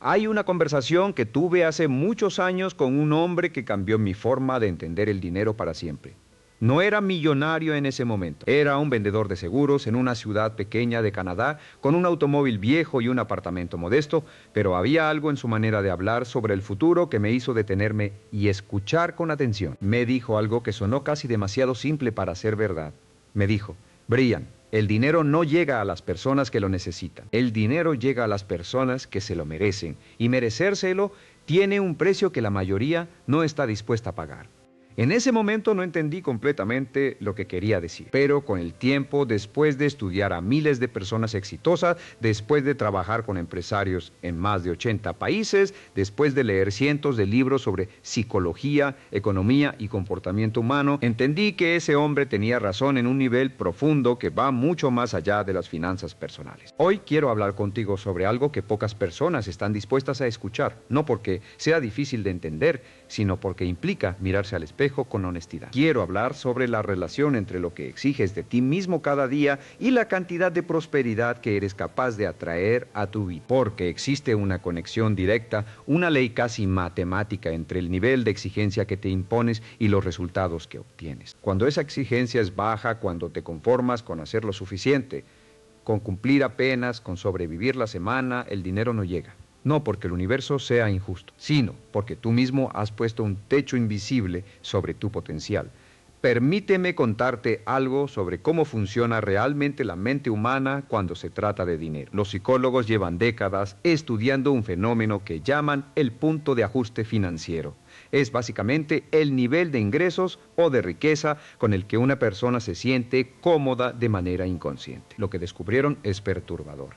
Hay una conversación que tuve hace muchos años con un hombre que cambió mi forma de entender el dinero para siempre. No era millonario en ese momento. Era un vendedor de seguros en una ciudad pequeña de Canadá, con un automóvil viejo y un apartamento modesto, pero había algo en su manera de hablar sobre el futuro que me hizo detenerme y escuchar con atención. Me dijo algo que sonó casi demasiado simple para ser verdad. Me dijo: Brian, el dinero no llega a las personas que lo necesitan. El dinero llega a las personas que se lo merecen, y merecérselo tiene un precio que la mayoría no está dispuesta a pagar. En ese momento no entendí completamente lo que quería decir, pero con el tiempo, después de estudiar a miles de personas exitosas, después de trabajar con empresarios en más de 80 países, después de leer cientos de libros sobre psicología, economía y comportamiento humano, entendí que ese hombre tenía razón en un nivel profundo que va mucho más allá de las finanzas personales. Hoy quiero hablar contigo sobre algo que pocas personas están dispuestas a escuchar, no porque sea difícil de entender, sino porque implica mirarse al espejo con honestidad. Quiero hablar sobre la relación entre lo que exiges de ti mismo cada día y la cantidad de prosperidad que eres capaz de atraer a tu vida. Porque existe una conexión directa, una ley casi matemática entre el nivel de exigencia que te impones y los resultados que obtienes. Cuando esa exigencia es baja, cuando te conformas con hacer lo suficiente, con cumplir apenas, con sobrevivir la semana, el dinero no llega. No porque el universo sea injusto, sino porque tú mismo has puesto un techo invisible sobre tu potencial. Permíteme contarte algo sobre cómo funciona realmente la mente humana cuando se trata de dinero. Los psicólogos llevan décadas estudiando un fenómeno que llaman el punto de ajuste financiero. Es básicamente el nivel de ingresos o de riqueza con el que una persona se siente cómoda de manera inconsciente. Lo que descubrieron es perturbador.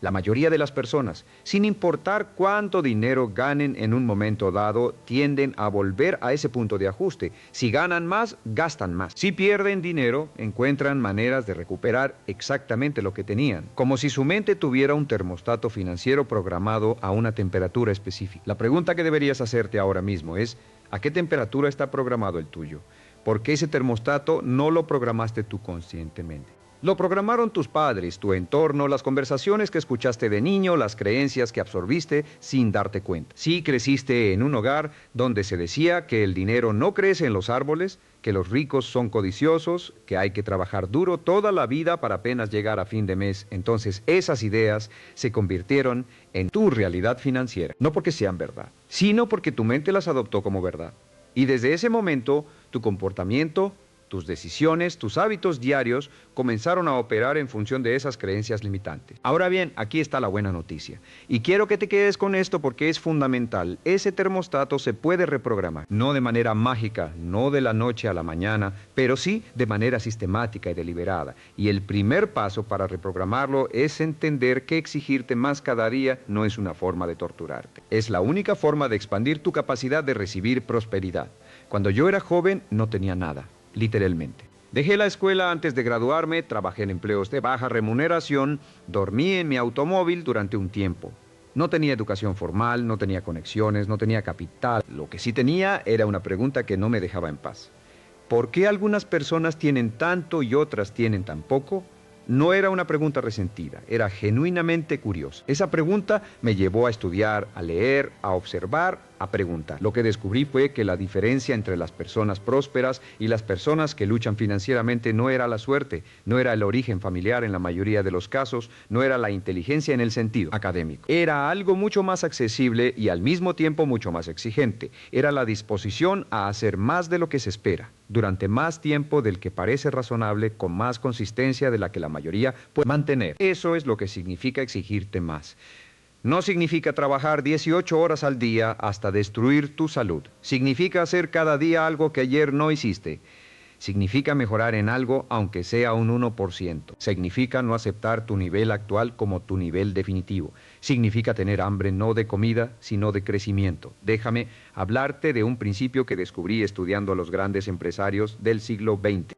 La mayoría de las personas, sin importar cuánto dinero ganen en un momento dado, tienden a volver a ese punto de ajuste. Si ganan más, gastan más. Si pierden dinero, encuentran maneras de recuperar exactamente lo que tenían, como si su mente tuviera un termostato financiero programado a una temperatura específica. La pregunta que deberías hacerte ahora mismo es: ¿a qué temperatura está programado el tuyo? Porque ese termostato no lo programaste tú conscientemente. Lo programaron tus padres, tu entorno, las conversaciones que escuchaste de niño, las creencias que absorbiste sin darte cuenta. Si creciste en un hogar donde se decía que el dinero no crece en los árboles, que los ricos son codiciosos, que hay que trabajar duro toda la vida para apenas llegar a fin de mes, entonces esas ideas se convirtieron en tu realidad financiera. No porque sean verdad, sino porque tu mente las adoptó como verdad. Y desde ese momento, tu comportamiento, tus decisiones, tus hábitos diarios comenzaron a operar en función de esas creencias limitantes. Ahora bien, aquí está la buena noticia. Y quiero que te quedes con esto porque es fundamental. Ese termostato se puede reprogramar. No de manera mágica, no de la noche a la mañana, pero sí de manera sistemática y deliberada. Y el primer paso para reprogramarlo es entender que exigirte más cada día no es una forma de torturarte. Es la única forma de expandir tu capacidad de recibir prosperidad. Cuando yo era joven, no tenía nada. Literalmente. Dejé la escuela antes de graduarme, trabajé en empleos de baja remuneración, dormí en mi automóvil durante un tiempo. No tenía educación formal, no tenía conexiones, no tenía capital. Lo que sí tenía era una pregunta que no me dejaba en paz. ¿Por qué algunas personas tienen tanto y otras tienen tan poco? No era una pregunta resentida, era genuinamente curiosa. Esa pregunta me llevó a estudiar, a leer, a observar, a preguntar. Lo que descubrí fue que la diferencia entre las personas prósperas y las personas que luchan financieramente no era la suerte, no era el origen familiar en la mayoría de los casos, no era la inteligencia en el sentido académico. Era algo mucho más accesible y al mismo tiempo mucho más exigente. Era la disposición a hacer más de lo que se espera, durante más tiempo del que parece razonable, con más consistencia de la que la mayoría puede mantener. Eso es lo que significa exigirte más. No significa trabajar 18 horas al día hasta destruir tu salud. Significa hacer cada día algo que ayer no hiciste. Significa mejorar en algo aunque sea un 1%. Significa no aceptar tu nivel actual como tu nivel definitivo. Significa tener hambre no de comida, sino de crecimiento. Déjame hablarte de un principio que descubrí estudiando a los grandes empresarios del siglo XX.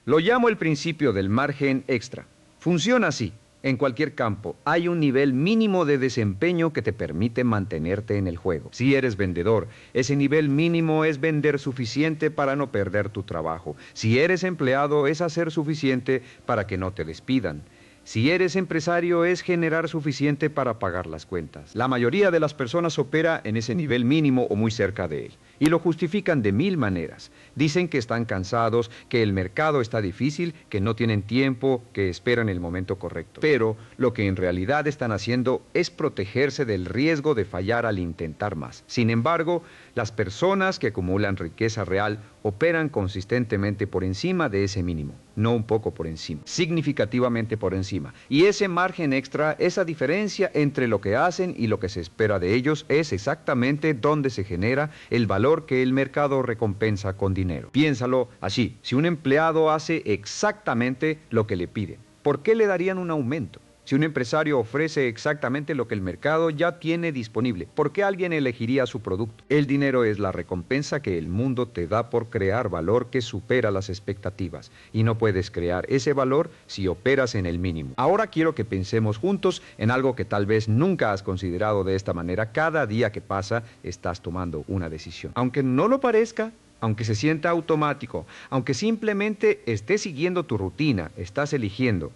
Lo llamo el principio del margen extra. Funciona así. En cualquier campo, hay un nivel mínimo de desempeño que te permite mantenerte en el juego. Si eres vendedor, ese nivel mínimo es vender suficiente para no perder tu trabajo. Si eres empleado, es hacer suficiente para que no te despidan. Si eres empresario, es generar suficiente para pagar las cuentas. La mayoría de las personas opera en ese nivel mínimo o muy cerca de él, y lo justifican de 1000 maneras. Dicen que están cansados, que el mercado está difícil, que no tienen tiempo, que esperan el momento correcto. Pero lo que en realidad están haciendo es protegerse del riesgo de fallar al intentar más. Sin embargo, las personas que acumulan riqueza real operan consistentemente por encima de ese mínimo, no un poco por encima, significativamente por encima. Y ese margen extra, esa diferencia entre lo que hacen y lo que se espera de ellos, es exactamente donde se genera el valor que el mercado recompensa con dinero. Piénsalo así: si un empleado hace exactamente lo que le piden, ¿por qué le darían un aumento? Si un empresario ofrece exactamente lo que el mercado ya tiene disponible, ¿por qué alguien elegiría su producto? El dinero es la recompensa que el mundo te da por crear valor que supera las expectativas, y no puedes crear ese valor si operas en el mínimo. Ahora quiero que pensemos juntos en algo que tal vez nunca has considerado de esta manera. Cada día que pasa estás tomando una decisión. Aunque no lo parezca, aunque se sienta automático, aunque simplemente estés siguiendo tu rutina, estás eligiendo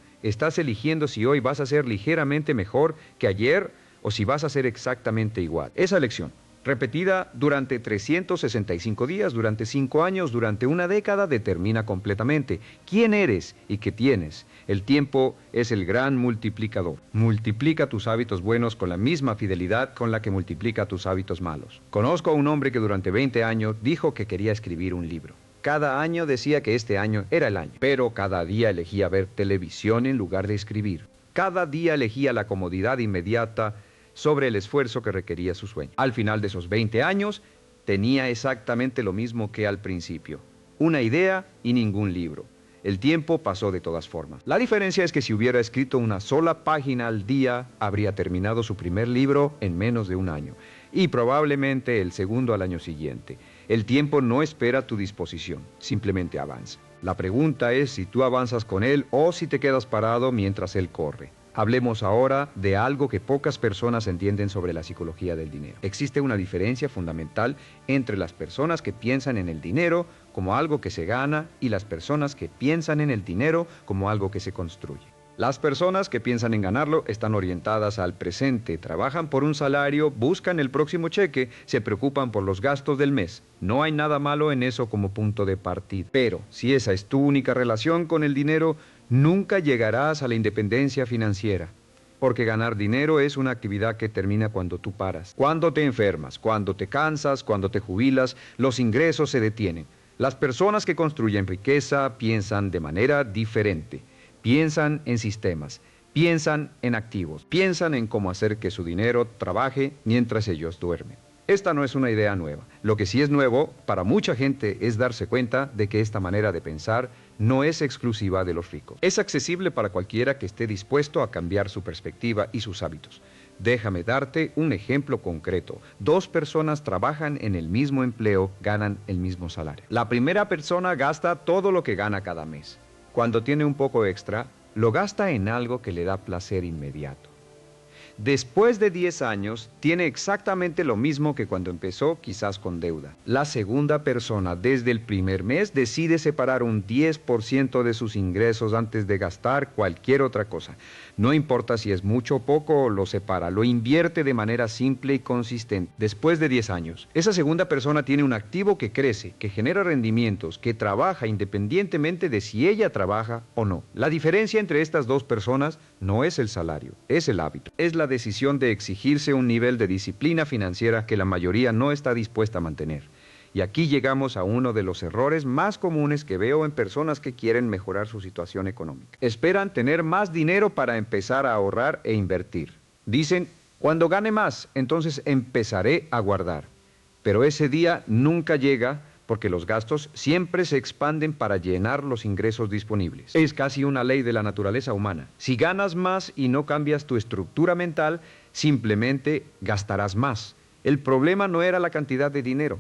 si hoy vas a ser ligeramente mejor que ayer o si vas a ser exactamente igual. Esa elección, repetida durante 365 días, durante 5 años, durante una década, determina completamente quién eres y qué tienes. El tiempo es el gran multiplicador. Multiplica tus hábitos buenos con la misma fidelidad con la que multiplica tus hábitos malos. Conozco a un hombre que durante 20 años dijo que quería escribir un libro. Cada año decía que este año era el año, pero cada día elegía ver televisión en lugar de escribir. Cada día elegía la comodidad inmediata sobre el esfuerzo que requería su sueño. Al final de esos 20 años, tenía exactamente lo mismo que al principio: una idea y ningún libro. El tiempo pasó de todas formas. La diferencia es que si hubiera escrito una sola página al día, habría terminado su primer libro en menos de un año, y probablemente el segundo al año siguiente. El tiempo no espera a tu disposición, simplemente avanza. La pregunta es si tú avanzas con él o si te quedas parado mientras él corre. Hablemos ahora de algo que pocas personas entienden sobre la psicología del dinero. Existe una diferencia fundamental entre las personas que piensan en el dinero como algo que se gana y las personas que piensan en el dinero como algo que se construye. Las personas que piensan en ganarlo están orientadas al presente, trabajan por un salario, buscan el próximo cheque, se preocupan por los gastos del mes. No hay nada malo en eso como punto de partida. Pero si esa es tu única relación con el dinero, nunca llegarás a la independencia financiera. Porque ganar dinero es una actividad que termina cuando tú paras. Cuando te enfermas, cuando te cansas, cuando te jubilas, los ingresos se detienen. Las personas que construyen riqueza piensan de manera diferente. Piensan en sistemas, piensan en activos, piensan en cómo hacer que su dinero trabaje mientras ellos duermen. Esta no es una idea nueva. Lo que sí es nuevo para mucha gente es darse cuenta de que esta manera de pensar no es exclusiva de los ricos. Es accesible para cualquiera que esté dispuesto a cambiar su perspectiva y sus hábitos. Déjame darte un ejemplo concreto. 2 personas trabajan en el mismo empleo, ganan el mismo salario. La primera persona gasta todo lo que gana cada mes. Cuando tiene un poco extra, lo gasta en algo que le da placer inmediato. Después de 10 años, tiene exactamente lo mismo que cuando empezó, quizás con deuda. La segunda persona, desde el primer mes, decide separar un 10% de sus ingresos antes de gastar cualquier otra cosa. No importa si es mucho o poco, lo separa, lo invierte de manera simple y consistente. Después de 10 años, esa segunda persona tiene un activo que crece, que genera rendimientos, que trabaja independientemente de si ella trabaja o no. La diferencia entre estas 2 personas no es el salario, es el hábito. Es la decisión de exigirse un nivel de disciplina financiera que la mayoría no está dispuesta a mantener. Y aquí llegamos a uno de los errores más comunes que veo en personas que quieren mejorar su situación económica. Esperan tener más dinero para empezar a ahorrar e invertir. Dicen, cuando gane más, entonces empezaré a guardar. Pero ese día nunca llega porque los gastos siempre se expanden para llenar los ingresos disponibles. Es casi una ley de la naturaleza humana. Si ganas más y no cambias tu estructura mental, simplemente gastarás más. El problema no era la cantidad de dinero,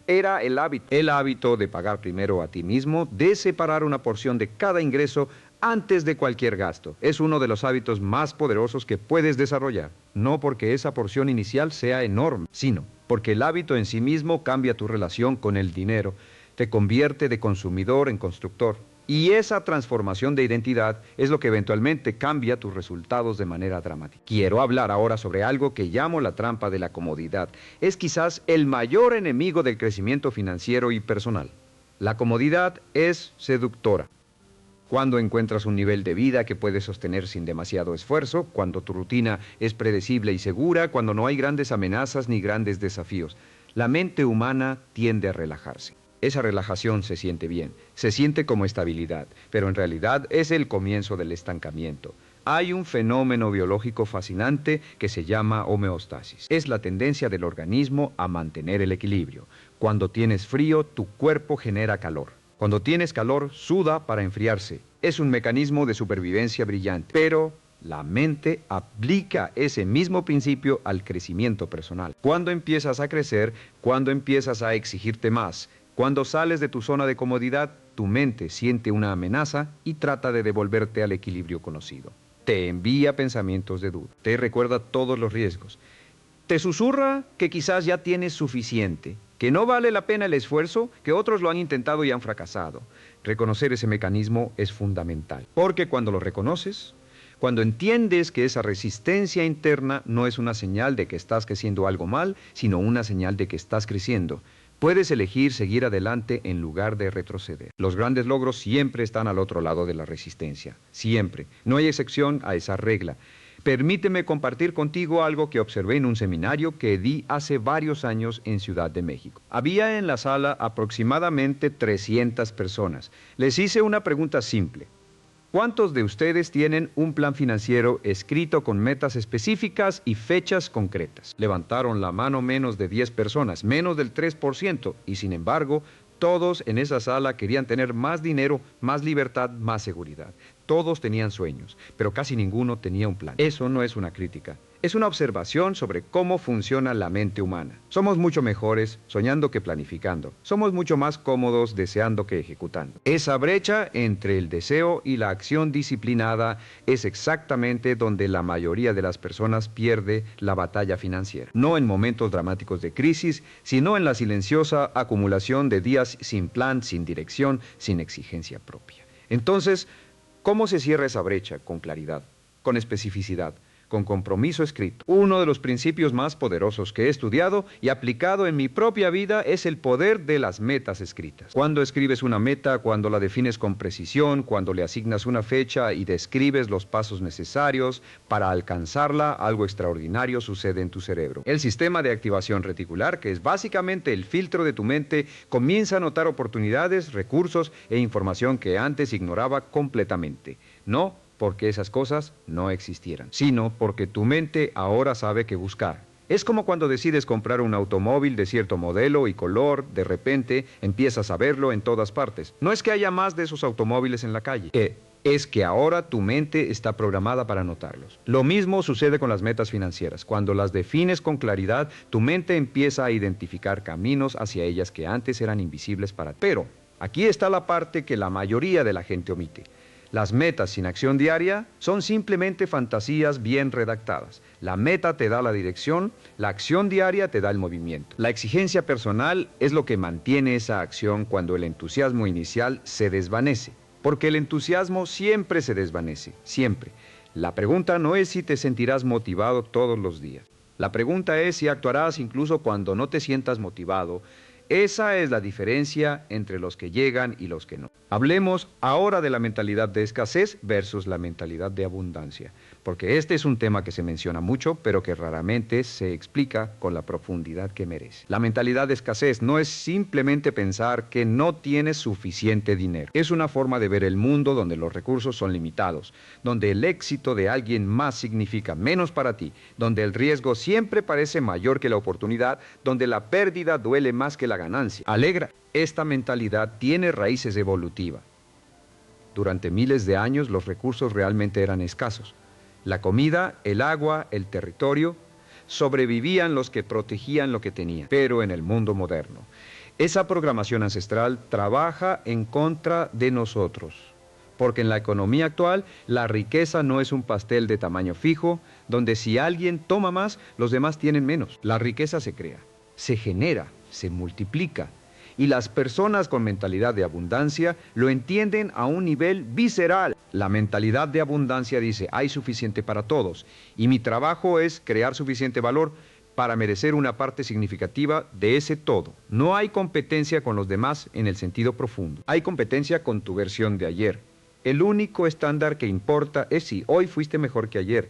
era el hábito de pagar primero a ti mismo, de separar una porción de cada ingreso antes de cualquier gasto. Es uno de los hábitos más poderosos que puedes desarrollar, no porque esa porción inicial sea enorme, sino porque el hábito en sí mismo cambia tu relación con el dinero, te convierte de consumidor en constructor. Y esa transformación de identidad es lo que eventualmente cambia tus resultados de manera dramática. Quiero hablar ahora sobre algo que llamo la trampa de la comodidad. Es quizás el mayor enemigo del crecimiento financiero y personal. La comodidad es seductora. Cuando encuentras un nivel de vida que puedes sostener sin demasiado esfuerzo, cuando tu rutina es predecible y segura, cuando no hay grandes amenazas ni grandes desafíos, la mente humana tiende a relajarse. Esa relajación se siente bien, se siente como estabilidad, pero en realidad es el comienzo del estancamiento. Hay un fenómeno biológico fascinante que se llama homeostasis. Es la tendencia del organismo a mantener el equilibrio. Cuando tienes frío, tu cuerpo genera calor. Cuando tienes calor, suda para enfriarse. Es un mecanismo de supervivencia brillante, pero la mente aplica ese mismo principio al crecimiento personal. Cuando empiezas a crecer, cuando empiezas a exigirte más, cuando sales de tu zona de comodidad, tu mente siente una amenaza y trata de devolverte al equilibrio conocido. Te envía pensamientos de duda, te recuerda todos los riesgos. Te susurra que quizás ya tienes suficiente, que no vale la pena el esfuerzo, que otros lo han intentado y han fracasado. Reconocer ese mecanismo es fundamental, porque cuando lo reconoces, cuando entiendes que esa resistencia interna no es una señal de que estás haciendo algo mal, sino una señal de que estás creciendo, puedes elegir seguir adelante en lugar de retroceder. Los grandes logros siempre están al otro lado de la resistencia, siempre. No hay excepción a esa regla. Permíteme compartir contigo algo que observé en un seminario que di hace varios años en Ciudad de México. Había en la sala aproximadamente 300 personas. Les hice una pregunta simple. ¿Cuántos de ustedes tienen un plan financiero escrito con metas específicas y fechas concretas? Levantaron la mano menos de 10 personas, menos del 3%, y sin embargo, todos en esa sala querían tener más dinero, más libertad, más seguridad. Todos tenían sueños, pero casi ninguno tenía un plan. Eso no es una crítica. Es una observación sobre cómo funciona la mente humana. Somos mucho mejores soñando que planificando. Somos mucho más cómodos deseando que ejecutando. Esa brecha entre el deseo y la acción disciplinada es exactamente donde la mayoría de las personas pierde la batalla financiera. No en momentos dramáticos de crisis, sino en la silenciosa acumulación de días sin plan, sin dirección, sin exigencia propia. Entonces, ¿cómo se cierra esa brecha? Con claridad, con especificidad, con compromiso escrito. Uno de los principios más poderosos que he estudiado y aplicado en mi propia vida es el poder de las metas escritas. Cuando escribes una meta, cuando la defines con precisión, cuando le asignas una fecha y describes los pasos necesarios para alcanzarla, algo extraordinario sucede en tu cerebro. El sistema de activación reticular, que es básicamente el filtro de tu mente, comienza a notar oportunidades, recursos e información que antes ignoraba completamente. No porque esas cosas no existieran, sino porque tu mente ahora sabe qué buscar. Es como cuando decides comprar un automóvil de cierto modelo y color, de repente empiezas a verlo en todas partes. No es que haya más de esos automóviles en la calle, es que ahora tu mente está programada para notarlos. Lo mismo sucede con las metas financieras. Cuando las defines con claridad, tu mente empieza a identificar caminos hacia ellas que antes eran invisibles para ti. Pero aquí está la parte que la mayoría de la gente omite. Las metas sin acción diaria son simplemente fantasías bien redactadas. La meta te da la dirección, la acción diaria te da el movimiento. La exigencia personal es lo que mantiene esa acción cuando el entusiasmo inicial se desvanece. Porque el entusiasmo siempre se desvanece, siempre. La pregunta no es si te sentirás motivado todos los días. La pregunta es si actuarás incluso cuando no te sientas motivado. Esa es la diferencia entre los que llegan y los que no. Hablemos ahora de la mentalidad de escasez versus la mentalidad de abundancia, porque este es un tema que se menciona mucho, pero que raramente se explica con la profundidad que merece. La mentalidad de escasez no es simplemente pensar que no tienes suficiente dinero. Es una forma de ver el mundo donde los recursos son limitados, donde el éxito de alguien más significa menos para ti, donde el riesgo siempre parece mayor que la oportunidad, donde la pérdida duele más que la ganancia. Alegra. Esta mentalidad tiene raíces evolutivas. Durante miles de años los recursos realmente eran escasos. La comida, el agua, el territorio, sobrevivían los que protegían lo que tenían. Pero en el mundo moderno, esa programación ancestral trabaja en contra de nosotros. Porque en la economía actual, la riqueza no es un pastel de tamaño fijo, donde si alguien toma más, los demás tienen menos. La riqueza se crea, se genera, se multiplica. Y las personas con mentalidad de abundancia lo entienden a un nivel visceral. La mentalidad de abundancia dice, hay suficiente para todos, y mi trabajo es crear suficiente valor para merecer una parte significativa de ese todo. No hay competencia con los demás en el sentido profundo. Hay competencia con tu versión de ayer. El único estándar que importa es si hoy fuiste mejor que ayer,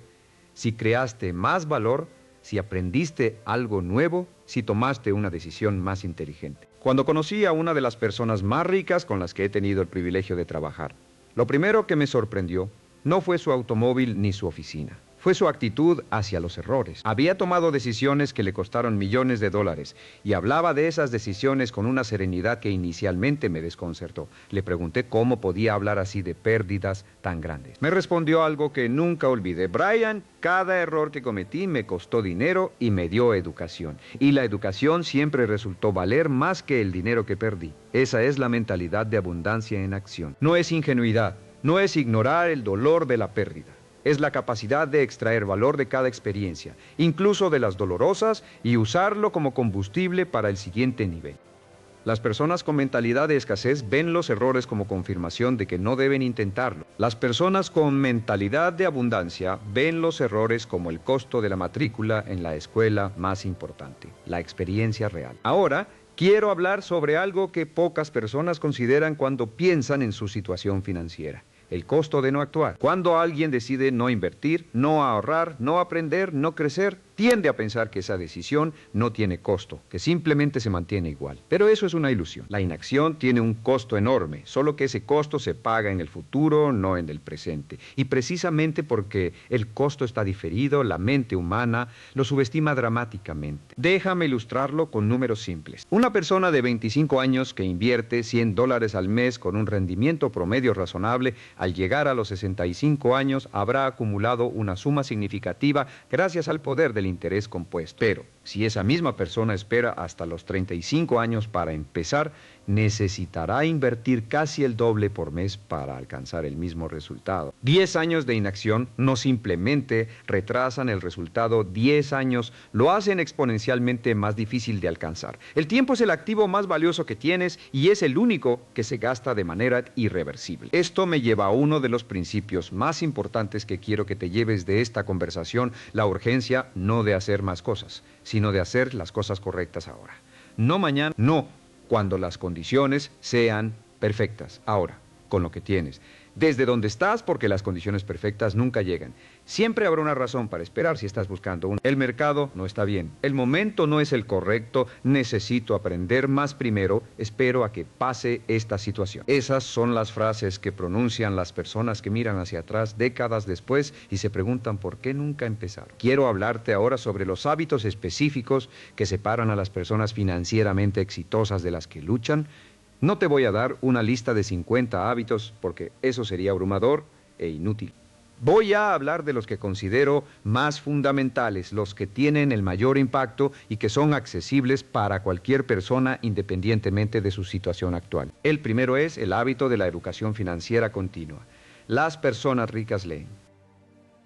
si creaste más valor, si aprendiste algo nuevo, si tomaste una decisión más inteligente. Cuando conocí a una de las personas más ricas con las que he tenido el privilegio de trabajar, lo primero que me sorprendió no fue su automóvil ni su oficina. Fue su actitud hacia los errores. Había tomado decisiones que le costaron millones de dólares y hablaba de esas decisiones con una serenidad que inicialmente me desconcertó. Le pregunté cómo podía hablar así de pérdidas tan grandes. Me respondió algo que nunca olvidé. Brian, cada error que cometí me costó dinero y me dio educación. Y la educación siempre resultó valer más que el dinero que perdí. Esa es la mentalidad de abundancia en acción. No es ingenuidad, no es ignorar el dolor de la pérdida. Es la capacidad de extraer valor de cada experiencia, incluso de las dolorosas, y usarlo como combustible para el siguiente nivel. Las personas con mentalidad de escasez ven los errores como confirmación de que no deben intentarlo. Las personas con mentalidad de abundancia ven los errores como el costo de la matrícula en la escuela más importante, la experiencia real. Ahora, quiero hablar sobre algo que pocas personas consideran cuando piensan en su situación financiera. El costo de no actuar. Cuando alguien decide no invertir, no ahorrar, no aprender, no crecer, tiende a pensar que esa decisión no tiene costo, que simplemente se mantiene igual. Pero eso es una ilusión. La inacción tiene un costo enorme, solo que ese costo se paga en el futuro, no en el presente. Y precisamente porque el costo está diferido, la mente humana lo subestima dramáticamente. Déjame ilustrarlo con números simples. Una persona de 25 años que invierte $100 al mes con un rendimiento promedio razonable, al llegar a los 65 años habrá acumulado una suma significativa gracias al poder del interés compuesto. Pero si esa misma persona espera hasta los 35 años para empezar, necesitará invertir casi el doble por mes para alcanzar el mismo resultado. 10 años de inacción no simplemente retrasan el resultado 10 años, lo hacen exponencialmente más difícil de alcanzar. El tiempo es el activo más valioso que tienes y es el único que se gasta de manera irreversible. Esto me lleva a uno de los principios más importantes que quiero que te lleves de esta conversación, la urgencia no de hacer más cosas, sino de hacer las cosas correctas ahora. No mañana, no, cuando las condiciones sean perfectas, ahora, con lo que tienes. Desde donde estás, porque las condiciones perfectas nunca llegan. Siempre habrá una razón para esperar si estás buscando uno. El mercado no está bien, el momento no es el correcto, necesito aprender más primero, espero a que pase esta situación. Esas son las frases que pronuncian las personas que miran hacia atrás décadas después y se preguntan por qué nunca empezaron. Quiero hablarte ahora sobre los hábitos específicos que separan a las personas financieramente exitosas de las que luchan. No te voy a dar una lista de 50 hábitos porque eso sería abrumador e inútil. Voy a hablar de los que considero más fundamentales, los que tienen el mayor impacto y que son accesibles para cualquier persona independientemente de su situación actual. El primero es el hábito de la educación financiera continua. Las personas ricas leen.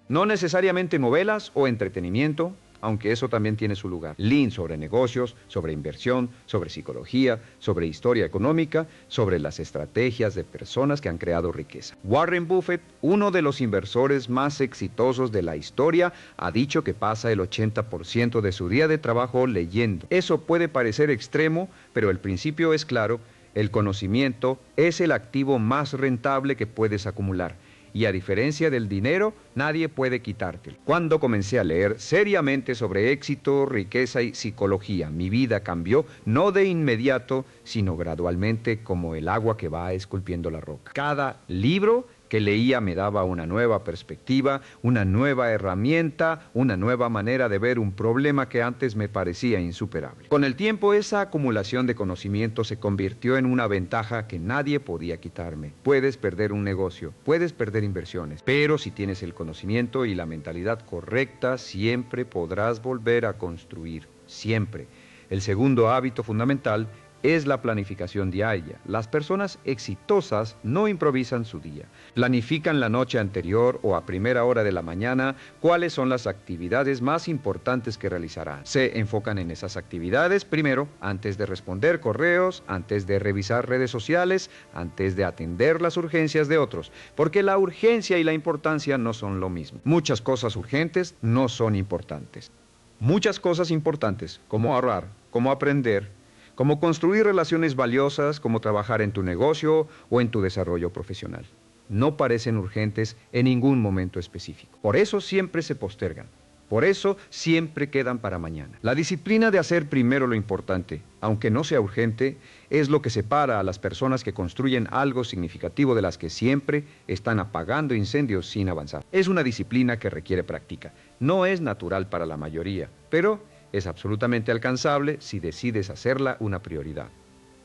No necesariamente novelas o entretenimiento, aunque eso también tiene su lugar. Leen sobre negocios, sobre inversión, sobre psicología, sobre historia económica, sobre las estrategias de personas que han creado riqueza. Warren Buffett, uno de los inversores más exitosos de la historia, ha dicho que pasa el 80% de su día de trabajo leyendo. Eso puede parecer extremo, pero el principio es claro: el conocimiento es el activo más rentable que puedes acumular. Y a diferencia del dinero, nadie puede quitártelo. Cuando comencé a leer seriamente sobre éxito, riqueza y psicología, mi vida cambió, no de inmediato, sino gradualmente, como el agua que va esculpiendo la roca. Cada libro que leía me daba una nueva perspectiva, una nueva herramienta, una nueva manera de ver un problema que antes me parecía insuperable. Con el tiempo, esa acumulación de conocimiento se convirtió en una ventaja que nadie podía quitarme. Puedes perder un negocio, puedes perder inversiones, pero si tienes el conocimiento y la mentalidad correcta, siempre podrás volver a construir, siempre. El segundo hábito fundamental es la planificación diaria. Las personas exitosas no improvisan su día. Planifican la noche anterior o a primera hora de la mañana cuáles son las actividades más importantes que realizarán. Se enfocan en esas actividades primero, antes de responder correos, antes de revisar redes sociales, antes de atender las urgencias de otros, porque la urgencia y la importancia no son lo mismo. Muchas cosas urgentes no son importantes. Muchas cosas importantes, como ahorrar, como aprender, como construir relaciones valiosas, como trabajar en tu negocio o en tu desarrollo profesional, no parecen urgentes en ningún momento específico. Por eso siempre se postergan. Por eso siempre quedan para mañana. La disciplina de hacer primero lo importante, aunque no sea urgente, es lo que separa a las personas que construyen algo significativo de las que siempre están apagando incendios sin avanzar. Es una disciplina que requiere práctica. No es natural para la mayoría, pero es absolutamente alcanzable si decides hacerla una prioridad.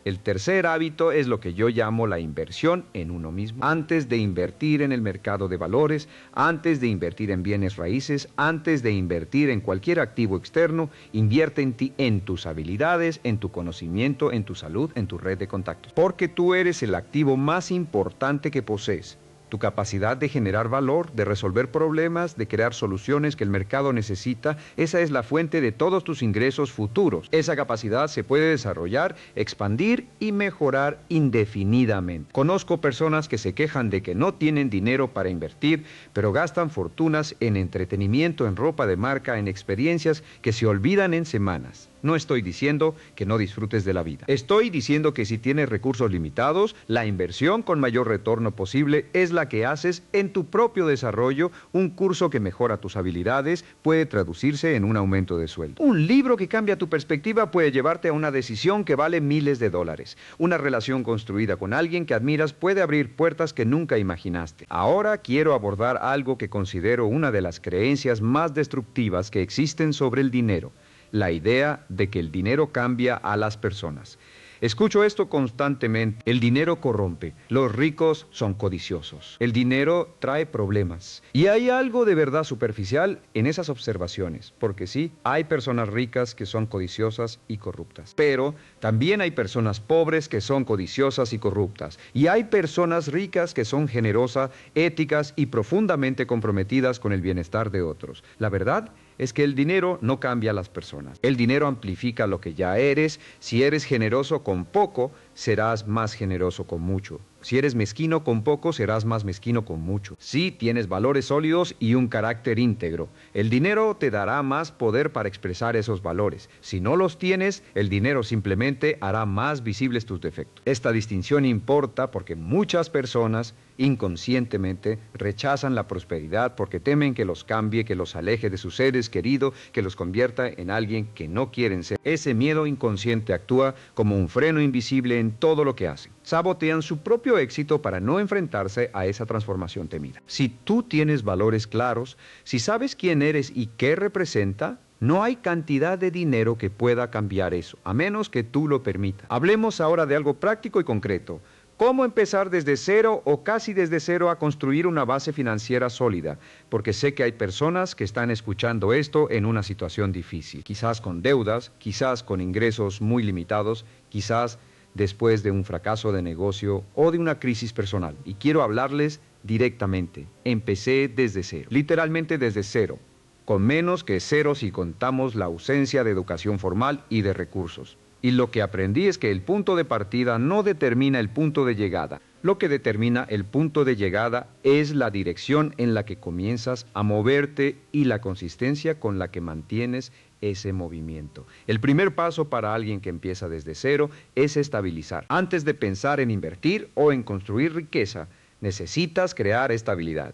El tercer hábito es lo que yo llamo la inversión en uno mismo. Antes de invertir en el mercado de valores, antes de invertir en bienes raíces, antes de invertir en cualquier activo externo, invierte en ti, en tus habilidades, en tu conocimiento, en tu salud, en tu red de contactos. Porque tú eres el activo más importante que posees. Tu capacidad de generar valor, de resolver problemas, de crear soluciones que el mercado necesita, esa es la fuente de todos tus ingresos futuros. Esa capacidad se puede desarrollar, expandir y mejorar indefinidamente. Conozco personas que se quejan de que no tienen dinero para invertir, pero gastan fortunas en entretenimiento, en ropa de marca, en experiencias que se olvidan en semanas. No estoy diciendo que no disfrutes de la vida. Estoy diciendo que si tienes recursos limitados, la inversión con mayor retorno posible es la que haces en tu propio desarrollo. Un curso que mejora tus habilidades puede traducirse en un aumento de sueldo. Un libro que cambia tu perspectiva puede llevarte a una decisión que vale miles de dólares. Una relación construida con alguien que admiras puede abrir puertas que nunca imaginaste. Ahora quiero abordar algo que considero una de las creencias más destructivas que existen sobre el dinero. La idea de que el dinero cambia a las personas. Escucho esto constantemente. El dinero corrompe. Los ricos son codiciosos. El dinero trae problemas. Y hay algo de verdad superficial en esas observaciones, porque sí, hay personas ricas que son codiciosas y corruptas. Pero también hay personas pobres que son codiciosas y corruptas. Y hay personas ricas que son generosas, éticas y profundamente comprometidas con el bienestar de otros. La verdad es que el dinero no cambia a las personas. El dinero amplifica lo que ya eres. Si eres generoso con poco, serás más generoso con mucho. Si eres mezquino con poco, serás más mezquino con mucho. Si tienes valores sólidos y un carácter íntegro, el dinero te dará más poder para expresar esos valores. Si no los tienes, el dinero simplemente hará más visibles tus defectos. Esta distinción importa porque muchas personas inconscientemente rechazan la prosperidad porque temen que los cambie, que los aleje de sus seres queridos, que los convierta en alguien que no quieren ser. Ese miedo inconsciente actúa como un freno invisible en todo lo que hacen. Sabotean su propio éxito para no enfrentarse a esa transformación temida. Si tú tienes valores claros, si sabes quién eres y qué representa, no hay cantidad de dinero que pueda cambiar eso, a menos que tú lo permitas. Hablemos ahora de algo práctico y concreto. ¿Cómo empezar desde cero o casi desde cero a construir una base financiera sólida? Porque sé que hay personas que están escuchando esto en una situación difícil, quizás con deudas, quizás con ingresos muy limitados, quizás después de un fracaso de negocio o de una crisis personal. Y quiero hablarles directamente. Empecé desde cero, literalmente desde cero, con menos que cero si contamos la ausencia de educación formal y de recursos. Y lo que aprendí es que el punto de partida no determina el punto de llegada. Lo que determina el punto de llegada es la dirección en la que comienzas a moverte y la consistencia con la que mantienes ese movimiento. El primer paso para alguien que empieza desde cero es estabilizar. Antes de pensar en invertir o en construir riqueza, necesitas crear estabilidad.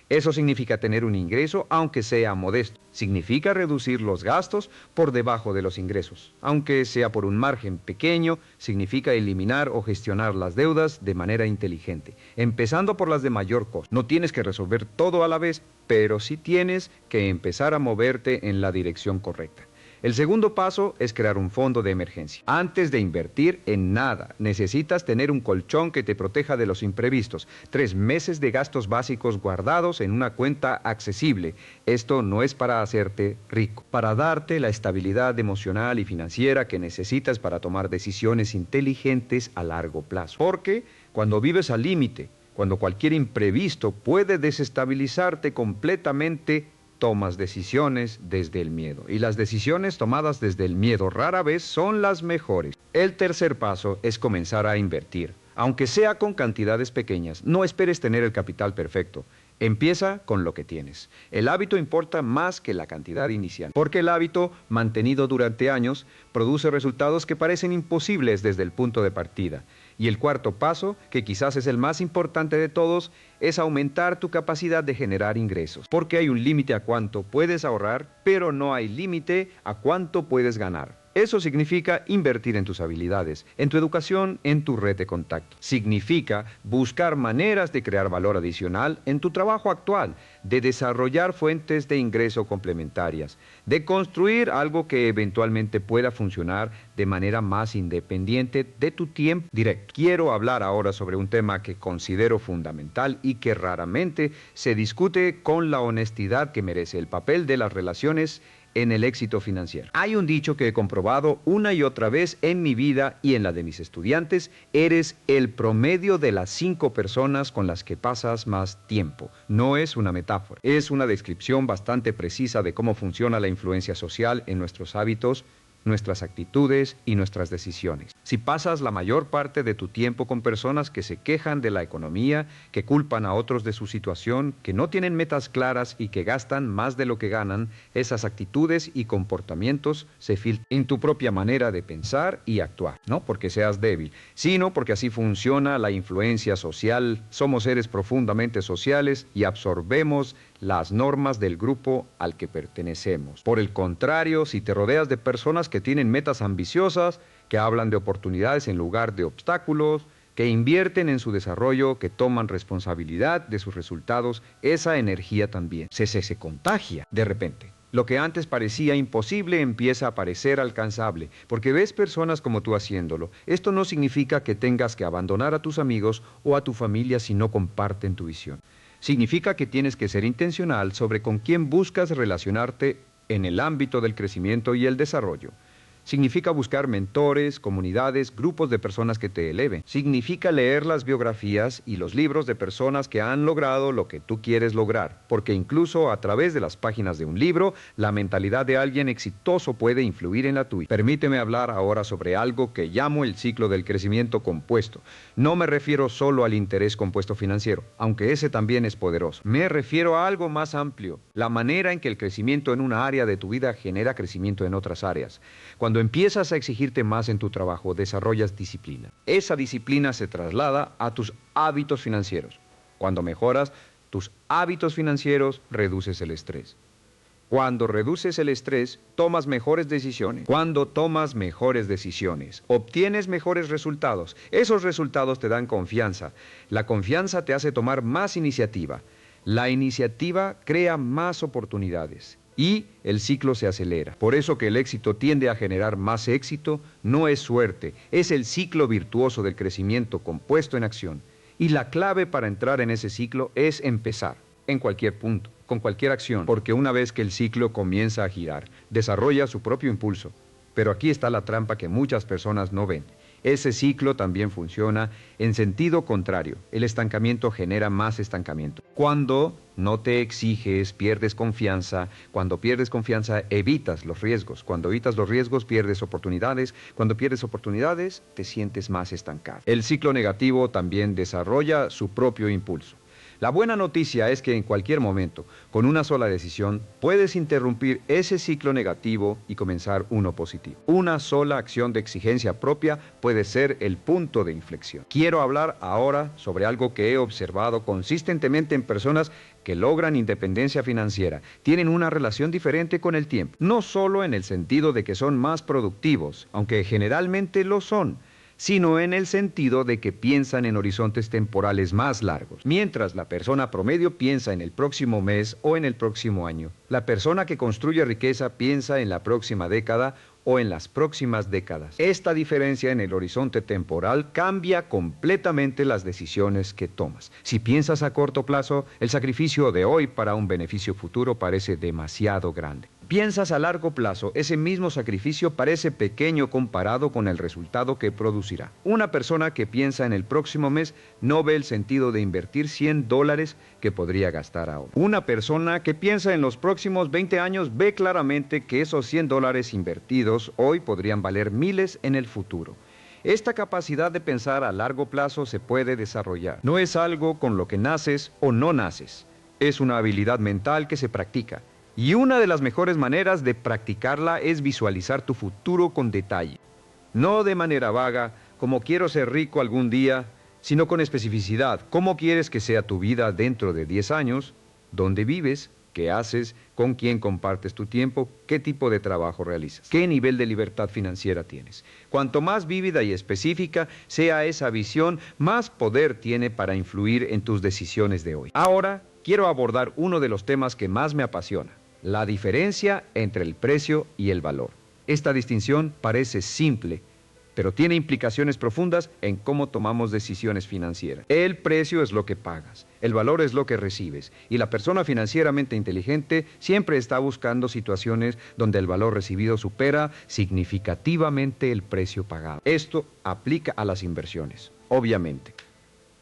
Eso significa tener un ingreso, aunque sea modesto. Significa reducir los gastos por debajo de los ingresos. Aunque sea por un margen pequeño, significa eliminar o gestionar las deudas de manera inteligente, empezando por las de mayor costo. No tienes que resolver todo a la vez, pero sí tienes que empezar a moverte en la dirección correcta. El segundo paso es crear un fondo de emergencia. Antes de invertir en nada, necesitas tener un colchón que te proteja de los imprevistos. 3 meses de gastos básicos guardados en una cuenta accesible. Esto no es para hacerte rico, para darte la estabilidad emocional y financiera que necesitas para tomar decisiones inteligentes a largo plazo. Porque cuando vives al límite, cuando cualquier imprevisto puede desestabilizarte completamente, tomas decisiones desde el miedo. Y las decisiones tomadas desde el miedo rara vez son las mejores. El tercer paso es comenzar a invertir. Aunque sea con cantidades pequeñas, no esperes tener el capital perfecto. Empieza con lo que tienes. El hábito importa más que la cantidad inicial, porque el hábito, mantenido durante años, produce resultados que parecen imposibles desde el punto de partida. Y el cuarto paso, que quizás es el más importante de todos, es aumentar tu capacidad de generar ingresos. Porque hay un límite a cuánto puedes ahorrar, pero no hay límite a cuánto puedes ganar. Eso significa invertir en tus habilidades, en tu educación, en tu red de contacto. Significa buscar maneras de crear valor adicional en tu trabajo actual, de desarrollar fuentes de ingreso complementarias, de construir algo que eventualmente pueda funcionar de manera más independiente de tu tiempo directo. Quiero hablar ahora sobre un tema que considero fundamental y que raramente se discute con la honestidad que merece: el papel de las relaciones en el éxito financiero. Hay un dicho que he comprobado una y otra vez en mi vida y en la de mis estudiantes: eres el promedio de las 5 personas con las que pasas más tiempo. No es una metáfora, es una descripción bastante precisa de cómo funciona la influencia social en nuestros hábitos, nuestras actitudes y nuestras decisiones. Si pasas la mayor parte de tu tiempo con personas que se quejan de la economía, que culpan a otros de su situación, que no tienen metas claras y que gastan más de lo que ganan, esas actitudes y comportamientos se filtran en tu propia manera de pensar y actuar. No porque seas débil, sino porque así funciona la influencia social. Somos seres profundamente sociales y absorbemos las normas del grupo al que pertenecemos. Por el contrario, si te rodeas de personas que tienen metas ambiciosas, que hablan de oportunidades en lugar de obstáculos, que invierten en su desarrollo, que toman responsabilidad de sus resultados, esa energía también se contagia de repente. Lo que antes parecía imposible empieza a parecer alcanzable, porque ves personas como tú haciéndolo. Esto no significa que tengas que abandonar a tus amigos o a tu familia si no comparten tu visión. Significa que tienes que ser intencional sobre con quién buscas relacionarte en el ámbito del crecimiento y el desarrollo. Significa buscar mentores, comunidades, grupos de personas que te eleven. Significa leer las biografías y los libros de personas que han logrado lo que tú quieres lograr, porque incluso a través de las páginas de un libro, la mentalidad de alguien exitoso puede influir en la tuya. Permíteme hablar ahora sobre algo que llamo el ciclo del crecimiento compuesto. No me refiero solo al interés compuesto financiero, aunque ese también es poderoso. Me refiero a algo más amplio, la manera en que el crecimiento en una área de tu vida genera crecimiento en otras áreas. Cuando empiezas a exigirte más en tu trabajo, desarrollas disciplina. Esa disciplina se traslada a tus hábitos financieros. Cuando mejoras tus hábitos financieros, reduces el estrés. Cuando reduces el estrés, tomas mejores decisiones. Cuando tomas mejores decisiones, obtienes mejores resultados. Esos resultados te dan confianza. La confianza te hace tomar más iniciativa. La iniciativa crea más oportunidades. Y el ciclo se acelera. Por eso que el éxito tiende a generar más éxito, no es suerte, es el ciclo virtuoso del crecimiento compuesto en acción. Y la clave para entrar en ese ciclo es empezar, en cualquier punto, con cualquier acción, porque una vez que el ciclo comienza a girar, desarrolla su propio impulso. Pero aquí está la trampa que muchas personas no ven. Ese ciclo también funciona en sentido contrario. El estancamiento genera más estancamiento. Cuando no te exiges, pierdes confianza. Cuando pierdes confianza, evitas los riesgos. Cuando evitas los riesgos, pierdes oportunidades. Cuando pierdes oportunidades, te sientes más estancado. El ciclo negativo también desarrolla su propio impulso. La buena noticia es que en cualquier momento, con una sola decisión, puedes interrumpir ese ciclo negativo y comenzar uno positivo. Una sola acción de exigencia propia puede ser el punto de inflexión. Quiero hablar ahora sobre algo que he observado consistentemente en personas que logran independencia financiera. Tienen una relación diferente con el tiempo, no solo en el sentido de que son más productivos, aunque generalmente lo son, sino en el sentido de que piensan en horizontes temporales más largos, mientras la persona promedio piensa en el próximo mes o en el próximo año. La persona que construye riqueza piensa en la próxima década o en las próximas décadas. Esta diferencia en el horizonte temporal cambia completamente las decisiones que tomas. Si piensas a corto plazo, el sacrificio de hoy para un beneficio futuro parece demasiado grande. Piensas a largo plazo, ese mismo sacrificio parece pequeño comparado con el resultado que producirá. Una persona que piensa en el próximo mes no ve el sentido de invertir $100 que podría gastar ahora. Una persona que piensa en los próximos 20 años ve claramente que esos $100 invertidos hoy podrían valer miles en el futuro. Esta capacidad de pensar a largo plazo se puede desarrollar. No es algo con lo que naces o no naces. Es una habilidad mental que se practica. Y una de las mejores maneras de practicarla es visualizar tu futuro con detalle. No de manera vaga, como quiero ser rico algún día, sino con especificidad. ¿Cómo quieres que sea tu vida dentro de 10 años? ¿Dónde vives? ¿Qué haces? ¿Con quién compartes tu tiempo? ¿Qué tipo de trabajo realizas? ¿Qué nivel de libertad financiera tienes? Cuanto más vívida y específica sea esa visión, más poder tiene para influir en tus decisiones de hoy. Ahora, quiero abordar uno de los temas que más me apasiona: la diferencia entre el precio y el valor. Esta distinción parece simple, pero tiene implicaciones profundas en cómo tomamos decisiones financieras. El precio es lo que pagas, el valor es lo que recibes, y la persona financieramente inteligente siempre está buscando situaciones donde el valor recibido supera significativamente el precio pagado. Esto aplica a las inversiones, obviamente.